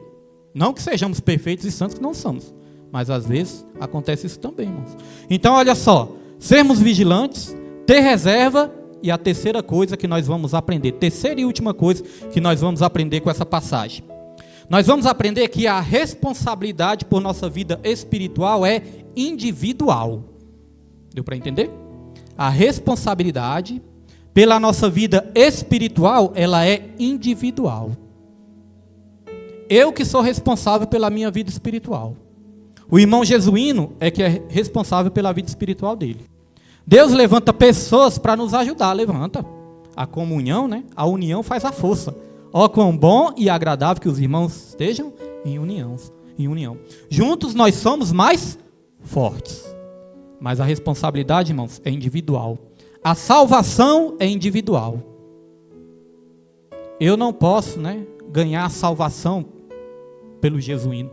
Não que sejamos perfeitos e santos, que não somos. Mas, às vezes, acontece isso também, irmãos. Então, olha só. Sermos vigilantes, ter reserva, e a terceira coisa que nós vamos aprender. Terceira e última coisa que nós vamos aprender com essa passagem. Nós vamos aprender que a responsabilidade por nossa vida espiritual é individual. Deu para entender? A responsabilidade pela nossa vida espiritual, ela é individual. Eu que sou responsável pela minha vida espiritual. O irmão jesuíno é que é responsável pela vida espiritual dele. Deus levanta pessoas para nos ajudar, levanta. A comunhão, né? A união faz a força. Ó, quão bom e agradável que os irmãos estejam em união. Juntos nós somos mais fortes. Mas a responsabilidade, irmãos, é individual. A salvação é individual. Eu não posso, né, ganhar a salvação pelo jesuíno.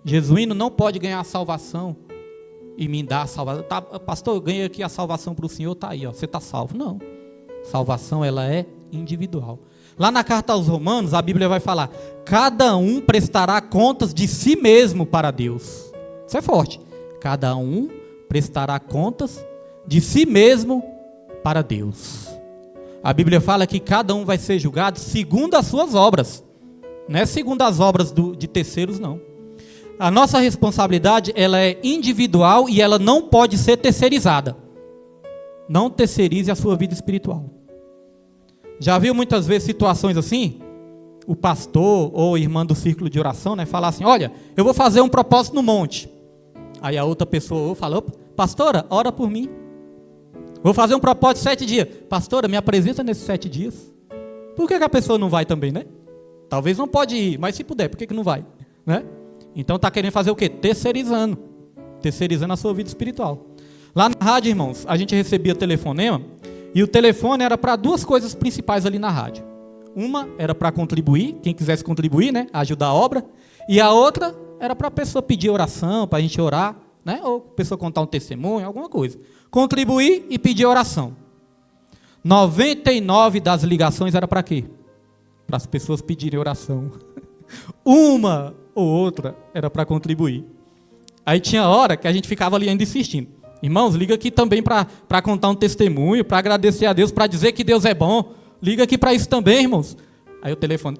Jesuíno não pode ganhar a salvação e me dar a salvação. Tá, pastor, eu ganhei aqui a salvação para o senhor, está aí, ó, você está salvo. Não. Salvação, ela é individual. Lá na carta aos Romanos, a Bíblia vai falar, cada um prestará contas de si mesmo para Deus. Isso é forte. Cada um prestará contas de si mesmo para Deus. A Bíblia fala que cada um vai ser julgado segundo as suas obras. Não é segundo as obras de terceiros, não. A nossa responsabilidade, ela é individual e ela não pode ser terceirizada. Não terceirize a sua vida espiritual. Já viu muitas vezes situações assim? O pastor ou irmã do círculo de oração, né, falar assim, olha, eu vou fazer um propósito no monte. Aí a outra pessoa fala, pastora, ora por mim. Vou fazer um propósito de 7 dias. Pastora, me apresenta nesses 7 dias. Por que a pessoa não vai também, né? Talvez não pode ir, mas se puder, por que não vai? Né? Então está querendo fazer o quê? Terceirizando a sua vida espiritual. Lá na rádio, irmãos, a gente recebia telefonema, e o telefone era para 2 coisas principais ali na rádio. Uma era para contribuir, quem quisesse contribuir, né, ajudar a obra, e a outra era para a pessoa pedir oração, para a gente orar, né, ou a pessoa contar um testemunho, alguma coisa. Contribuir e pedir oração. 99 das ligações era para quê? Para as pessoas pedirem oração. Uma ou outra era para contribuir. Aí tinha hora que a gente ficava ali ainda insistindo. Irmãos, liga aqui também para contar um testemunho, para agradecer a Deus, para dizer que Deus é bom. Liga aqui para isso também, irmãos. Aí o telefone,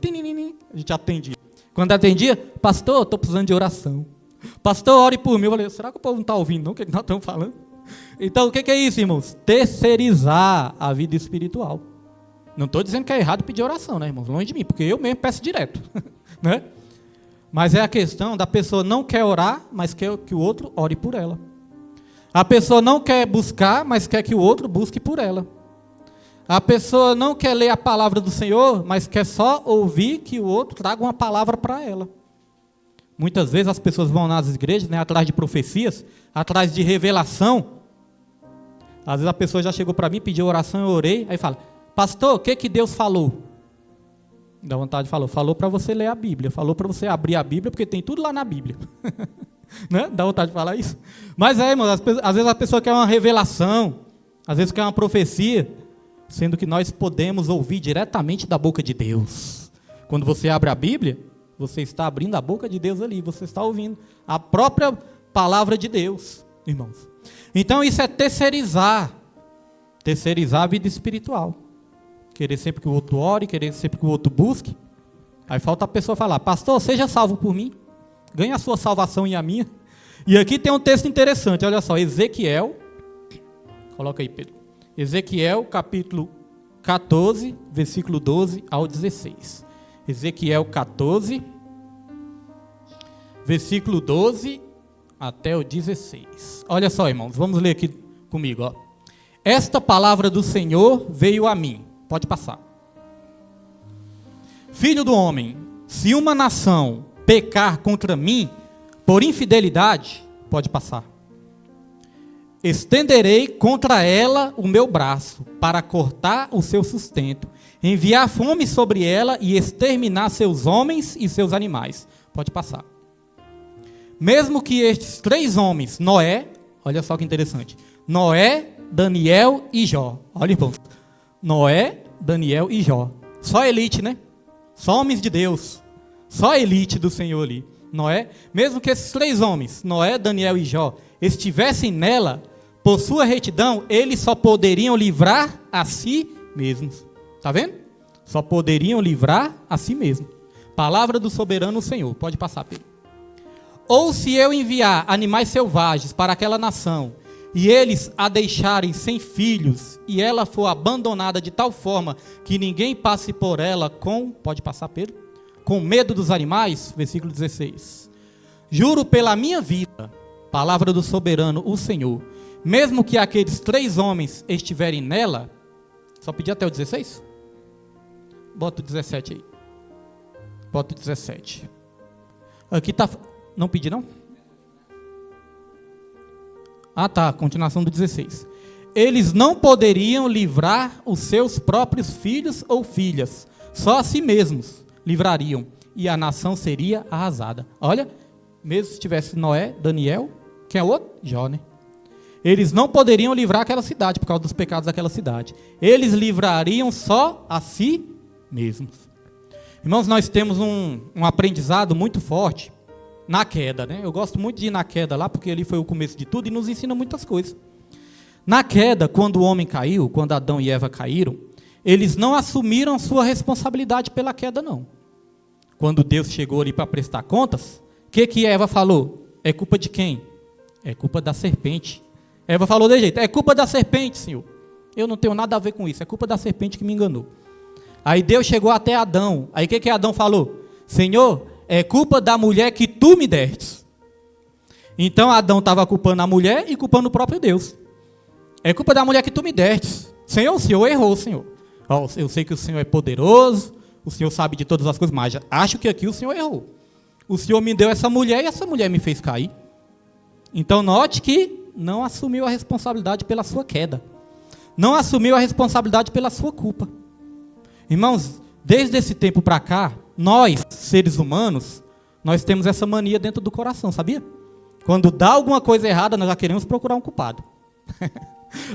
a gente atendia. Quando atendia, pastor, estou precisando de oração. Pastor, ore por mim. Eu falei, será que o povo não está ouvindo não, o que nós estamos falando? Então, o que é isso, irmãos? Terceirizar a vida espiritual. Não estou dizendo que é errado pedir oração, né, irmãos? Longe de mim, porque eu mesmo peço direto. Né? Mas é a questão da pessoa não quer orar, mas quer que o outro ore por ela. A pessoa não quer buscar, mas quer que o outro busque por ela. A pessoa não quer ler a palavra do Senhor, mas quer só ouvir que o outro traga uma palavra para ela. Muitas vezes as pessoas vão nas igrejas, né, atrás de profecias, atrás de revelação. Às vezes a pessoa já chegou para mim, pediu oração, eu orei, aí fala, pastor, o que Deus falou? Dá vontade de falar. Falou para você ler a Bíblia. Falou para você abrir a Bíblia, porque tem tudo lá na Bíblia. Né? Dá vontade de falar isso? Mas irmão, às vezes a pessoa quer uma revelação, às vezes quer uma profecia, sendo que nós podemos ouvir diretamente da boca de Deus. Quando você abre a Bíblia, você está abrindo a boca de Deus ali, você está ouvindo a própria palavra de Deus, irmãos. Então isso é terceirizar a vida espiritual. Querer sempre que o outro ore, querer sempre que o outro busque. Aí falta a pessoa falar: pastor, seja salvo por mim, ganhe a sua salvação e a minha. E aqui tem um texto interessante, olha só, Ezequiel, coloca aí, Pedro. Ezequiel, capítulo 14, versículo 12 ao 16. Ezequiel 14, versículo 12 até o 16. Olha só, irmãos, vamos ler aqui comigo. Ó. Esta palavra do Senhor veio a mim. Pode passar. Filho do homem, se uma nação pecar contra mim por infidelidade, pode passar. Estenderei contra ela o meu braço, para cortar o seu sustento, enviar fome sobre ela e exterminar seus homens e seus animais. Pode passar. Mesmo que estes 3 homens, Noé, olha só que interessante, Noé, Daniel e Jó. Olha, irmão. Noé, Daniel e Jó. Só elite, né? Só homens de Deus. Só elite do Senhor ali. Noé, mesmo que esses 3 homens, Noé, Daniel e Jó, estivessem nela, por sua retidão, eles só poderiam livrar a si mesmos. Está vendo? Só poderiam livrar a si mesmos. Palavra do soberano Senhor. Pode passar, Pedro. Ou se eu enviar animais selvagens para aquela nação, e eles a deixarem sem filhos, e ela for abandonada de tal forma que ninguém passe por ela com, pode passar, Pedro, com medo dos animais, versículo 16. Juro pela minha vida, palavra do soberano, o Senhor, mesmo que aqueles 3 homens estiverem nela, só pedir até o 16? Bota o 17 aí. Bota o 17. Aqui está, não pedi não? Ah tá, continuação do 16. Eles não poderiam livrar os seus próprios filhos ou filhas, só a si mesmos livrariam, e a nação seria arrasada. Olha, mesmo se tivesse Noé, Daniel, quem é o outro? Jó, né? Eles não poderiam livrar aquela cidade, por causa dos pecados daquela cidade. Eles livrariam só a si mesmos. Irmãos, nós temos um aprendizado muito forte na queda, né? Eu gosto muito de ir na queda lá, porque ali foi o começo de tudo e nos ensina muitas coisas. Na queda, quando o homem caiu, quando Adão e Eva caíram, eles não assumiram sua responsabilidade pela queda, não. Quando Deus chegou ali para prestar contas, o que Eva falou? É culpa de quem? É culpa da serpente. Eva falou de jeito, é culpa da serpente, Senhor. Eu não tenho nada a ver com isso, é culpa da serpente que me enganou. Aí Deus chegou até Adão, aí o que Adão falou? Senhor, é culpa da mulher que tu me destes. Então Adão estava culpando a mulher e culpando o próprio Deus. É culpa da mulher que tu me destes. Senhor, o Senhor errou, Senhor. Eu sei que o Senhor é poderoso, o Senhor sabe de todas as coisas, mas acho que aqui o Senhor errou. O Senhor me deu essa mulher e essa mulher me fez cair. Então note que não assumiu a responsabilidade pela sua queda. Não assumiu a responsabilidade pela sua culpa. Irmãos, desde esse tempo para cá, nós, seres humanos, nós temos essa mania dentro do coração, sabia? Quando dá alguma coisa errada, nós já queremos procurar um culpado.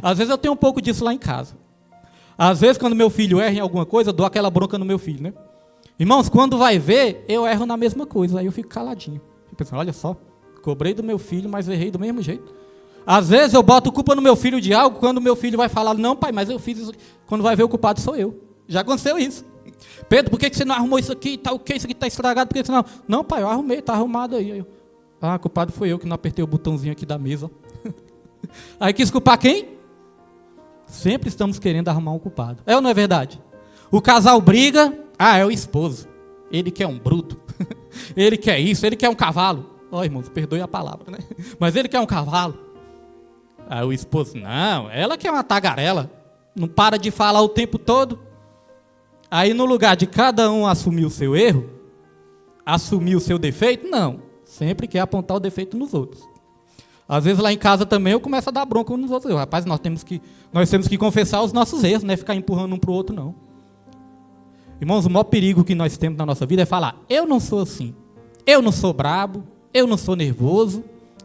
Às vezes eu tenho um pouco disso lá em casa. Às vezes, quando meu filho erra em alguma coisa, eu dou aquela bronca no meu filho, né? Irmãos, quando vai ver, eu erro na mesma coisa. Aí eu fico caladinho. Fico pensando, olha só, cobrei do meu filho, mas errei do mesmo jeito. Às vezes eu boto culpa no meu filho de algo, quando meu filho vai falar, não pai, mas eu fiz isso. Quando vai ver, o culpado sou eu. Já aconteceu isso. Pedro, por que você não arrumou isso aqui? Tá, o que? Isso aqui está estragado, por que você não... Não pai, eu arrumei, está arrumado aí. Ah, culpado foi eu que não apertei o botãozinho aqui da mesa. Aí quis culpar quem? Sempre estamos querendo arrumar um culpado. É ou não é verdade? O casal briga, é o esposo. Ele quer um bruto. Ele quer isso, ele quer um cavalo. Ó, irmãos, perdoe a palavra, né? Mas ele quer um cavalo. Aí o esposo, não, ela quer uma tagarela. Não para de falar o tempo todo. Aí no lugar de cada um assumir o seu erro, assumir o seu defeito, não. Sempre quer apontar o defeito nos outros. Às vezes lá em casa também eu começo a dar bronca nos outros. Rapaz, nós temos que confessar os nossos erros, não é ficar empurrando um para o outro, não. Irmãos, o maior perigo que nós temos na nossa vida é falar: eu não sou assim, eu não sou brabo, eu não sou nervoso,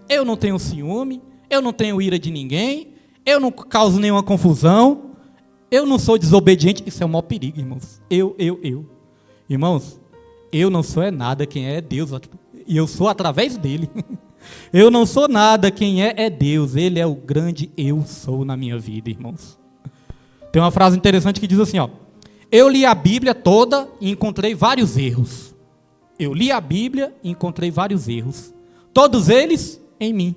eu não tenho ciúme, eu não tenho ira de ninguém, eu não causo nenhuma confusão, eu não sou desobediente. Isso é o maior perigo, irmãos. Eu. Irmãos, eu não sou nada, quem é Deus, e eu sou através dele. Eu não sou nada, quem é Deus, ele é o grande eu sou na minha vida, irmãos. Tem uma frase interessante que diz assim, ó: eu li a Bíblia toda e encontrei vários erros. Eu li a Bíblia e encontrei vários erros. Todos eles em mim.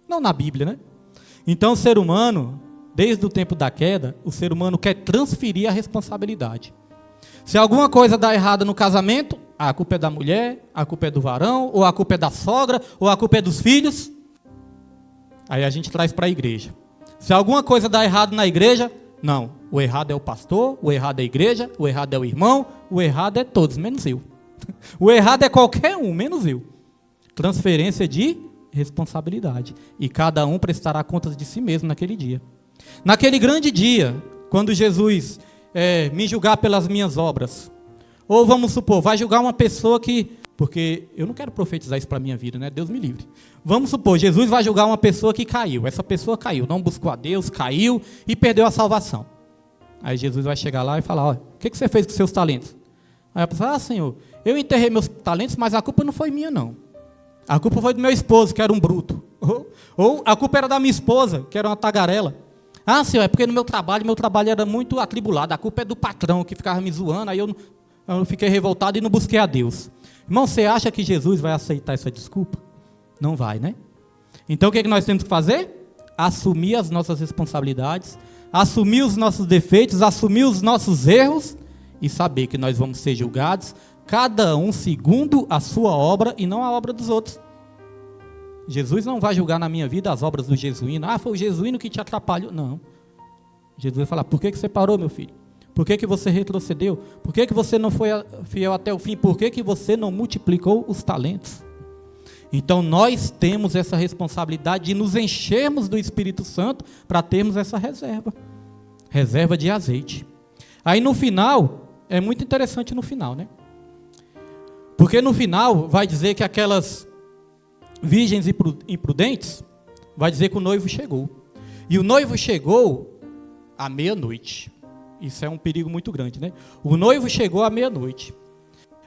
Não na Bíblia, né? Então o ser humano, desde o tempo da queda, o ser humano quer transferir a responsabilidade. Se alguma coisa dá errado no casamento, a culpa é da mulher, a culpa é do varão, ou a culpa é da sogra, ou a culpa é dos filhos. Aí a gente traz para a igreja. Se alguma coisa dá errado na igreja, não, o errado é o pastor, o errado é a igreja, o errado é o irmão, o errado é todos, menos eu. O errado é qualquer um, menos eu. Transferência de responsabilidade. E cada um prestará contas de si mesmo naquele dia. Naquele grande dia, quando Jesus me julgar pelas minhas obras, ou vamos supor, vai julgar uma pessoa que, porque eu não quero profetizar isso para a minha vida, né? Deus me livre. Vamos supor, Jesus vai julgar uma pessoa que caiu. Essa pessoa caiu, não buscou a Deus, caiu e perdeu a salvação. Aí Jesus vai chegar lá e falar: olha, o que você fez com seus talentos? Aí a pessoa: Senhor, eu enterrei meus talentos, mas a culpa não foi minha, não. A culpa foi do meu esposo, que era um bruto. Ou a culpa era da minha esposa, que era uma tagarela. Senhor, é porque no meu trabalho era muito atribulado. A culpa é do patrão, que ficava me zoando, aí eu fiquei revoltado e não busquei a Deus. Irmão, você acha que Jesus vai aceitar essa desculpa? Não vai, né? Então o que nós temos que fazer? Assumir as nossas responsabilidades, assumir os nossos defeitos, assumir os nossos erros e saber que nós vamos ser julgados, cada um segundo a sua obra e não a obra dos outros. Jesus não vai julgar na minha vida as obras do jesuíno. Foi o jesuíno que te atrapalhou. Não. Jesus vai falar: por que você parou, meu filho? Por que você retrocedeu? Por que você não foi fiel até o fim? Por que você não multiplicou os talentos? Então nós temos essa responsabilidade de nos enchermos do Espírito Santo para termos essa reserva de azeite. Aí no final, é muito interessante no final, né? Porque no final vai dizer que aquelas virgens imprudentes, vai dizer que o noivo chegou. E o noivo chegou à meia-noite. Isso é um perigo muito grande, né? O noivo chegou à meia-noite.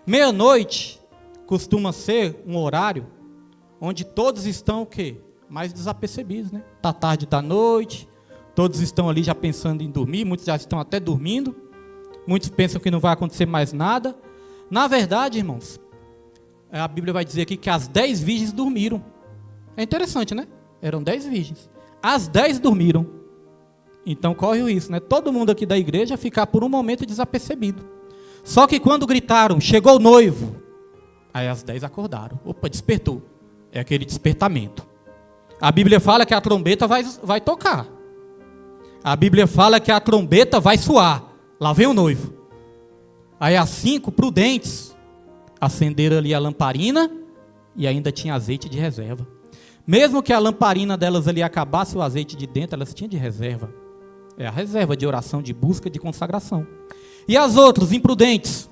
Meia-noite costuma ser um horário onde todos estão o quê? Mais desapercebidos, né? Tá tarde da noite, todos estão ali já pensando em dormir, muitos já estão até dormindo, muitos pensam que não vai acontecer mais nada. Na verdade, irmãos, a Bíblia vai dizer aqui que as 10 virgens dormiram. É interessante, né? Eram 10 virgens. As 10 dormiram. Então corre o risco, né? Todo mundo aqui da igreja ficar por um momento desapercebido. Só que quando gritaram: chegou o noivo, aí as 10 acordaram. Opa, despertou. É aquele despertamento. A Bíblia fala que a trombeta vai tocar. A Bíblia fala que a trombeta vai soar. Lá vem o noivo. Aí as 5 prudentes acenderam ali a lamparina e ainda tinha azeite de reserva. Mesmo que a lamparina delas ali acabasse o azeite de dentro, elas tinham de reserva. É a reserva de oração, de busca, de consagração. E as outras, imprudentes,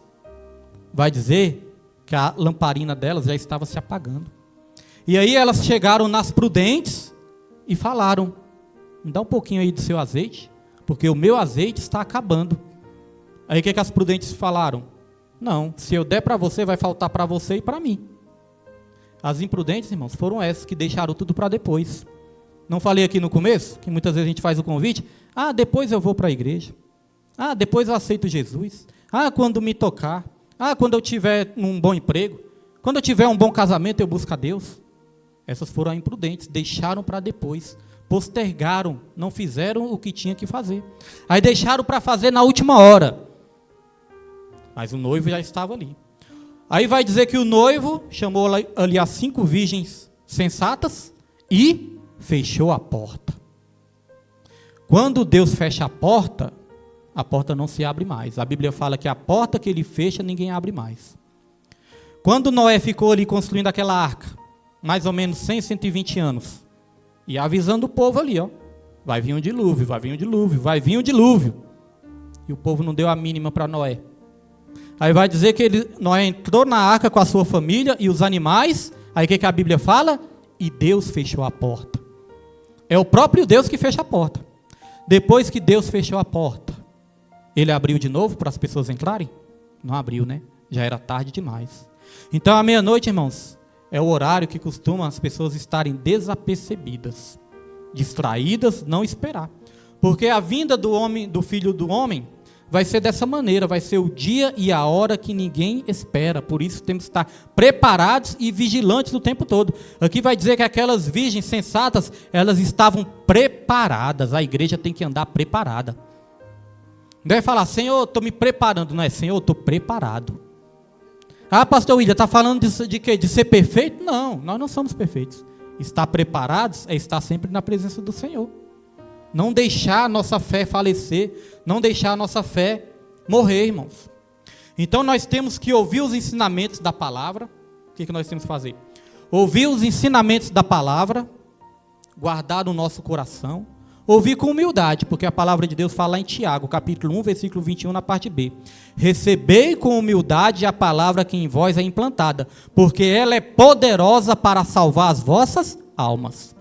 vai dizer que a lamparina delas já estava se apagando. E aí elas chegaram nas prudentes e falaram: me dá um pouquinho aí do seu azeite, porque o meu azeite está acabando. Aí o que as prudentes falaram? Não, se eu der para você, vai faltar para você e para mim. As imprudentes, irmãos, foram essas que deixaram tudo para depois. Não falei aqui no começo, que muitas vezes a gente faz o convite: depois eu vou para a igreja. Depois eu aceito Jesus. Quando me tocar. Quando eu tiver um bom emprego. Quando eu tiver um bom casamento, eu busco a Deus. Essas foram imprudentes, deixaram para depois. Postergaram, não fizeram o que tinha que fazer. Aí deixaram para fazer na última hora. Mas o noivo já estava ali. Aí vai dizer que o noivo chamou ali as 5 virgens sensatas e fechou a porta. Quando Deus fecha a porta não se abre mais. A Bíblia fala que a porta que ele fecha, ninguém abre mais. Quando Noé ficou ali construindo aquela arca, mais ou menos 100, 120 anos, e avisando o povo ali, vai vir um dilúvio, vai vir um dilúvio, vai vir um dilúvio. E o povo não deu a mínima para Noé. Aí vai dizer que Noé entrou na arca com a sua família e os animais. Aí o que a Bíblia fala? E Deus fechou a porta. É o próprio Deus que fecha a porta. Depois que Deus fechou a porta, Ele abriu de novo para as pessoas entrarem? Não abriu, né? Já era tarde demais. Então, à meia-noite, irmãos, é o horário que costumam as pessoas estarem desapercebidas, distraídas, não esperar. Porque a vinda do Filho do Homem vai ser dessa maneira, vai ser o dia e a hora que ninguém espera. Por isso temos que estar preparados e vigilantes o tempo todo. Aqui vai dizer que aquelas virgens sensatas, elas estavam preparadas. A igreja tem que andar preparada. Não é falar, Senhor, estou me preparando. Não é, Senhor, estou preparado. Ah, pastor William, está falando de quê? De ser perfeito? Não, nós não somos perfeitos. Estar preparados é estar sempre na presença do Senhor. Não deixar a nossa fé falecer, não deixar a nossa fé morrer, irmãos. Então nós temos que ouvir os ensinamentos da palavra. O que nós temos que fazer? Ouvir os ensinamentos da palavra, guardar no nosso coração, ouvir com humildade, porque a palavra de Deus fala em Tiago, capítulo 1, versículo 21, na parte B. Recebei com humildade a palavra que em vós é implantada, porque ela é poderosa para salvar as vossas almas.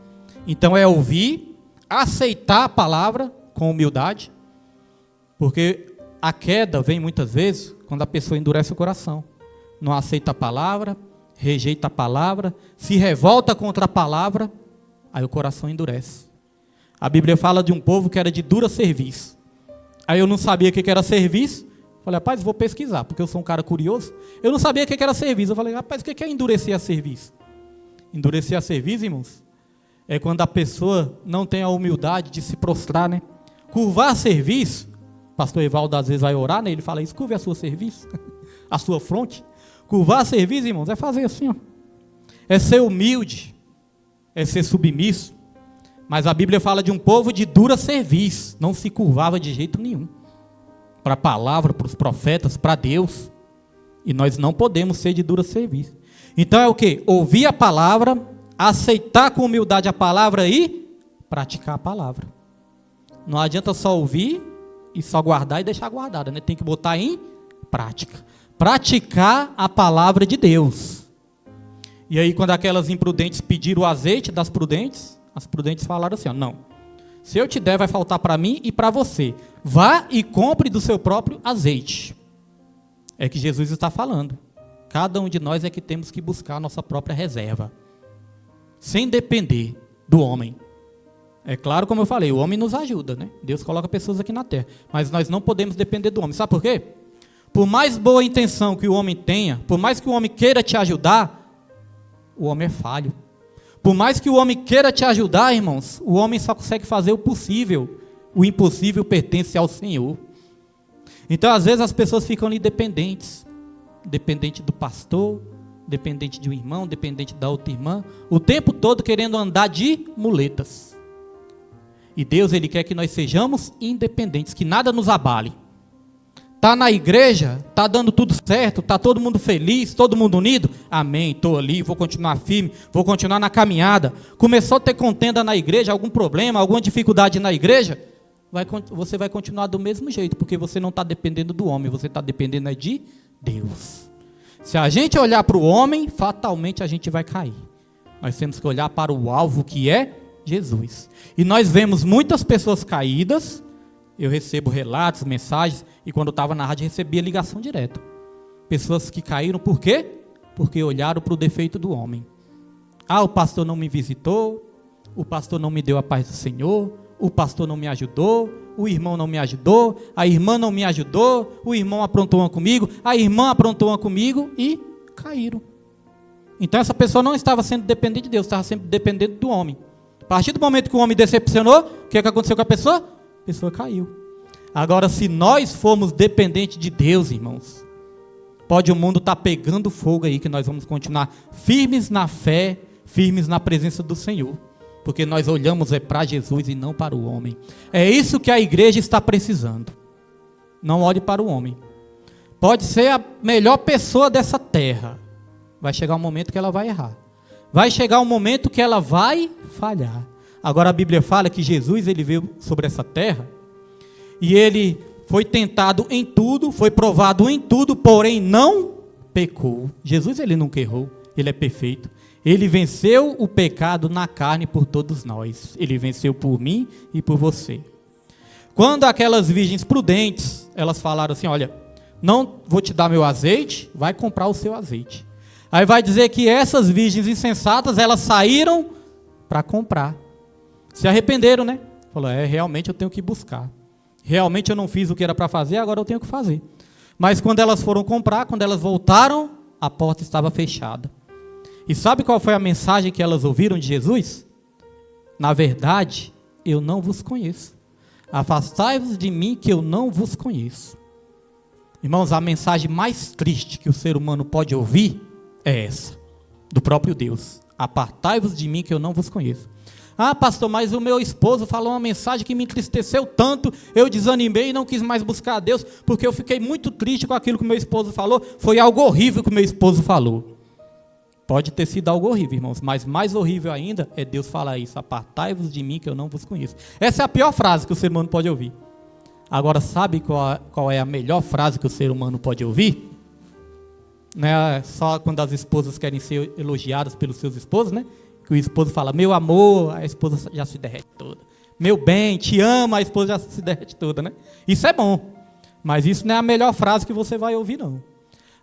Então é ouvir, aceitar a palavra com humildade, porque a queda vem muitas vezes quando a pessoa endurece o coração, não aceita a palavra, rejeita a palavra, se revolta contra a palavra, aí o coração endurece. A Bíblia fala de um povo que era de dura serviço. Aí eu não sabia o que era serviço, falei, rapaz, vou pesquisar, porque eu sou um cara curioso. Eu não sabia o que era serviço, eu falei, rapaz, o que é endurecer a serviço? Endurecer a serviço, irmãos, é quando a pessoa não tem a humildade de se prostrar, né? Curvar serviço, o pastor Evaldo às vezes vai orar, né? Ele fala isso, curve a sua serviço, a sua fronte. Curvar serviço, irmãos, é fazer assim, ó. É ser humilde, é ser submisso. Mas a Bíblia fala de um povo de dura serviço, não se curvava de jeito nenhum. Para a palavra, para os profetas, para Deus. E nós não podemos ser de dura serviço. Então é o quê? Ouvir a palavra, aceitar com humildade a palavra e praticar a palavra. Não adianta só ouvir e só guardar e deixar guardada, né? Tem que botar em prática. Praticar a palavra de Deus. E aí quando aquelas imprudentes pediram o azeite das prudentes, as prudentes falaram assim, ó, não, se eu te der vai faltar para mim e para você. Vá e compre do seu próprio azeite. É que Jesus está falando. Cada um de nós é que temos que buscar a nossa própria reserva. Sem depender do homem. É claro, como eu falei, o homem nos ajuda, né? Deus coloca pessoas aqui na terra. Mas nós não podemos depender do homem. Sabe por quê? Por mais boa intenção que o homem tenha, por mais que o homem queira te ajudar, o homem é falho. Por mais que o homem queira te ajudar, irmãos, o homem só consegue fazer o possível. O impossível pertence ao Senhor. Então, às vezes, as pessoas ficam ali dependentes. Dependente do pastor, dependente de um irmão, dependente da outra irmã, o tempo todo querendo andar de muletas. E Deus, Ele quer que nós sejamos independentes, que nada nos abale. Está na igreja, está dando tudo certo, está todo mundo feliz, todo mundo unido? Amém, estou ali, vou continuar firme, vou continuar na caminhada. Começou a ter contenda na igreja, algum problema, alguma dificuldade na igreja? Você vai continuar do mesmo jeito, porque você não está dependendo do homem, você está dependendo de Deus. Se a gente olhar para o homem, fatalmente a gente vai cair. Nós temos que olhar para o alvo que é Jesus. E nós vemos muitas pessoas caídas. Eu recebo relatos, mensagens, e quando eu estava na rádio recebia ligação direta. Pessoas que caíram por quê? Porque olharam para o defeito do homem. Ah, o pastor não me visitou, o pastor não me deu a paz do Senhor, o pastor não me ajudou, o irmão não me ajudou, a irmã não me ajudou, o irmão aprontou uma comigo, a irmã aprontou uma comigo e caíram. Então essa pessoa não estava sendo dependente de Deus, estava sempre dependente do homem. A partir do momento que o homem decepcionou, o que aconteceu com a pessoa? A pessoa caiu. Agora, se nós formos dependentes de Deus, irmãos, pode o mundo estar pegando fogo aí, que nós vamos continuar firmes na fé, firmes na presença do Senhor. Porque nós olhamos para Jesus e não para o homem. É isso que a igreja está precisando. Não olhe para o homem. Pode ser a melhor pessoa dessa terra. Vai chegar um momento que ela vai errar. Vai chegar um momento que ela vai falhar. Agora a Bíblia fala que Jesus, ele veio sobre essa terra e ele foi tentado em tudo, foi provado em tudo, porém não pecou. Jesus, ele nunca errou, ele é perfeito. Ele venceu o pecado na carne por todos nós. Ele venceu por mim e por você. Quando aquelas virgens prudentes, elas falaram assim, olha, não vou te dar meu azeite, vai comprar o seu azeite. Aí vai dizer que essas virgens insensatas, elas saíram para comprar. Se arrependeram, né? Falou, realmente eu tenho que buscar. Realmente eu não fiz o que era para fazer, agora eu tenho que fazer. Mas quando elas foram comprar, quando elas voltaram, a porta estava fechada. E sabe qual foi a mensagem que elas ouviram de Jesus? Na verdade, eu não vos conheço. Afastai-vos de mim que eu não vos conheço. Irmãos, a mensagem mais triste que o ser humano pode ouvir é essa, do próprio Deus. Apartai-vos de mim que eu não vos conheço. Ah, pastor, mas o meu esposo falou uma mensagem que me entristeceu tanto, eu desanimei e não quis mais buscar a Deus, porque eu fiquei muito triste com aquilo que o meu esposo falou, foi algo horrível que o meu esposo falou. Pode ter sido algo horrível, irmãos, mas mais horrível ainda é Deus falar isso, apartai-vos de mim que eu não vos conheço. Essa é a pior frase que o ser humano pode ouvir. Agora, sabe qual é a melhor frase que o ser humano pode ouvir? Não é só quando as esposas querem ser elogiadas pelos seus esposos, né? Que o esposo fala, meu amor, a esposa já se derrete toda. Meu bem, te amo, a esposa já se derrete toda, né? Isso é bom, mas isso não é a melhor frase que você vai ouvir, não.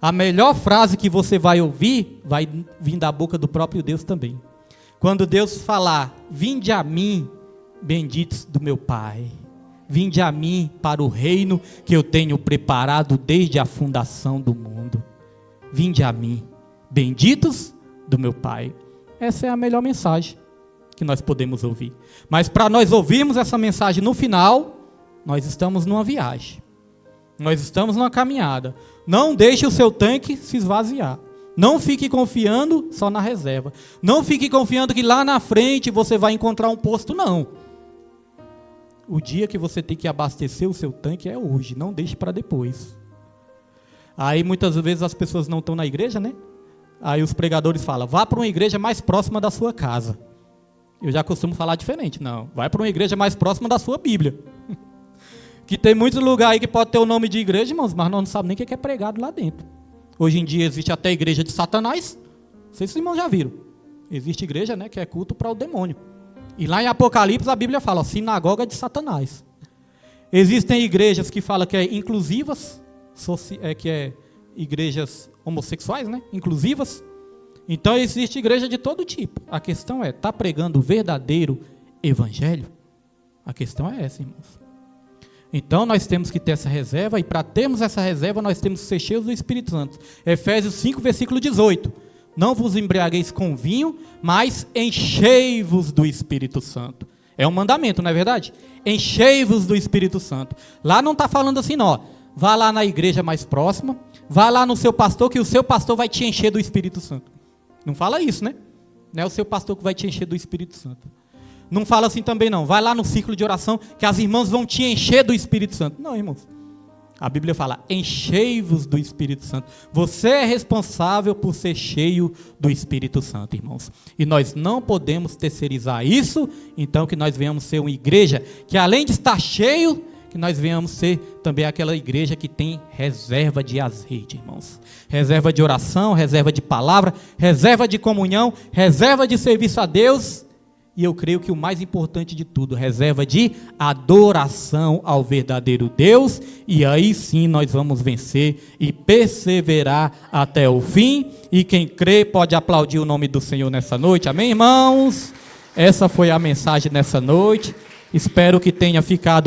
A melhor frase que você vai ouvir, vai vir da boca do próprio Deus também. Quando Deus falar, vinde a mim, benditos do meu Pai. Vinde a mim para o reino que eu tenho preparado desde a fundação do mundo. Vinde a mim, benditos do meu Pai. Essa é a melhor mensagem que nós podemos ouvir. Mas para nós ouvirmos essa mensagem no final, nós estamos numa viagem. Nós estamos numa caminhada. Não deixe o seu tanque se esvaziar. Não fique confiando só na reserva. Não fique confiando que lá na frente você vai encontrar um posto, não. O dia que você tem que abastecer o seu tanque é hoje. Não deixe para depois. Aí muitas vezes as pessoas não estão na igreja, né? Aí os pregadores falam, vá para uma igreja mais próxima da sua casa. Eu já costumo falar diferente. Não, vai para uma igreja mais próxima da sua Bíblia. Que tem muitos lugares aí que pode ter o nome de igreja, irmãos, mas nós não sabemos nem o que é pregado lá dentro. Hoje em dia existe até a igreja de Satanás. Não sei se os irmãos já viram. Existe igreja, né, que é culto para o demônio. E lá em Apocalipse a Bíblia fala, ó, sinagoga de Satanás. Existem igrejas que falam que é inclusivas, que é igrejas homossexuais, né, inclusivas. Então existe igreja de todo tipo. A questão é, está pregando o verdadeiro evangelho? A questão é essa, irmãos. Então nós temos que ter essa reserva, e para termos essa reserva nós temos que ser cheios do Espírito Santo. Efésios 5, versículo 18. Não vos embriagueis com vinho, mas enchei-vos do Espírito Santo. É um mandamento, não é verdade? Enchei-vos do Espírito Santo. Lá não está falando assim, não. Vá lá na igreja mais próxima, vá lá no seu pastor, que o seu pastor vai te encher do Espírito Santo. Não fala isso, né? Não é o seu pastor que vai te encher do Espírito Santo. Não fala assim também não, vai lá no círculo de oração que as irmãs vão te encher do Espírito Santo. Não, irmãos. A Bíblia fala, enchei-vos do Espírito Santo. Você é responsável por ser cheio do Espírito Santo, irmãos. E nós não podemos terceirizar isso, então que nós venhamos ser uma igreja que além de estar cheio, que nós venhamos ser também aquela igreja que tem reserva de azeite, irmãos. Reserva de oração, reserva de palavra, reserva de comunhão, reserva de serviço a Deus. E eu creio que o mais importante de tudo, reserva de adoração ao verdadeiro Deus. E aí sim nós vamos vencer e perseverar até o fim. E quem crê pode aplaudir o nome do Senhor nessa noite. Amém, irmãos? Essa foi a mensagem nessa noite. Espero que tenha ficado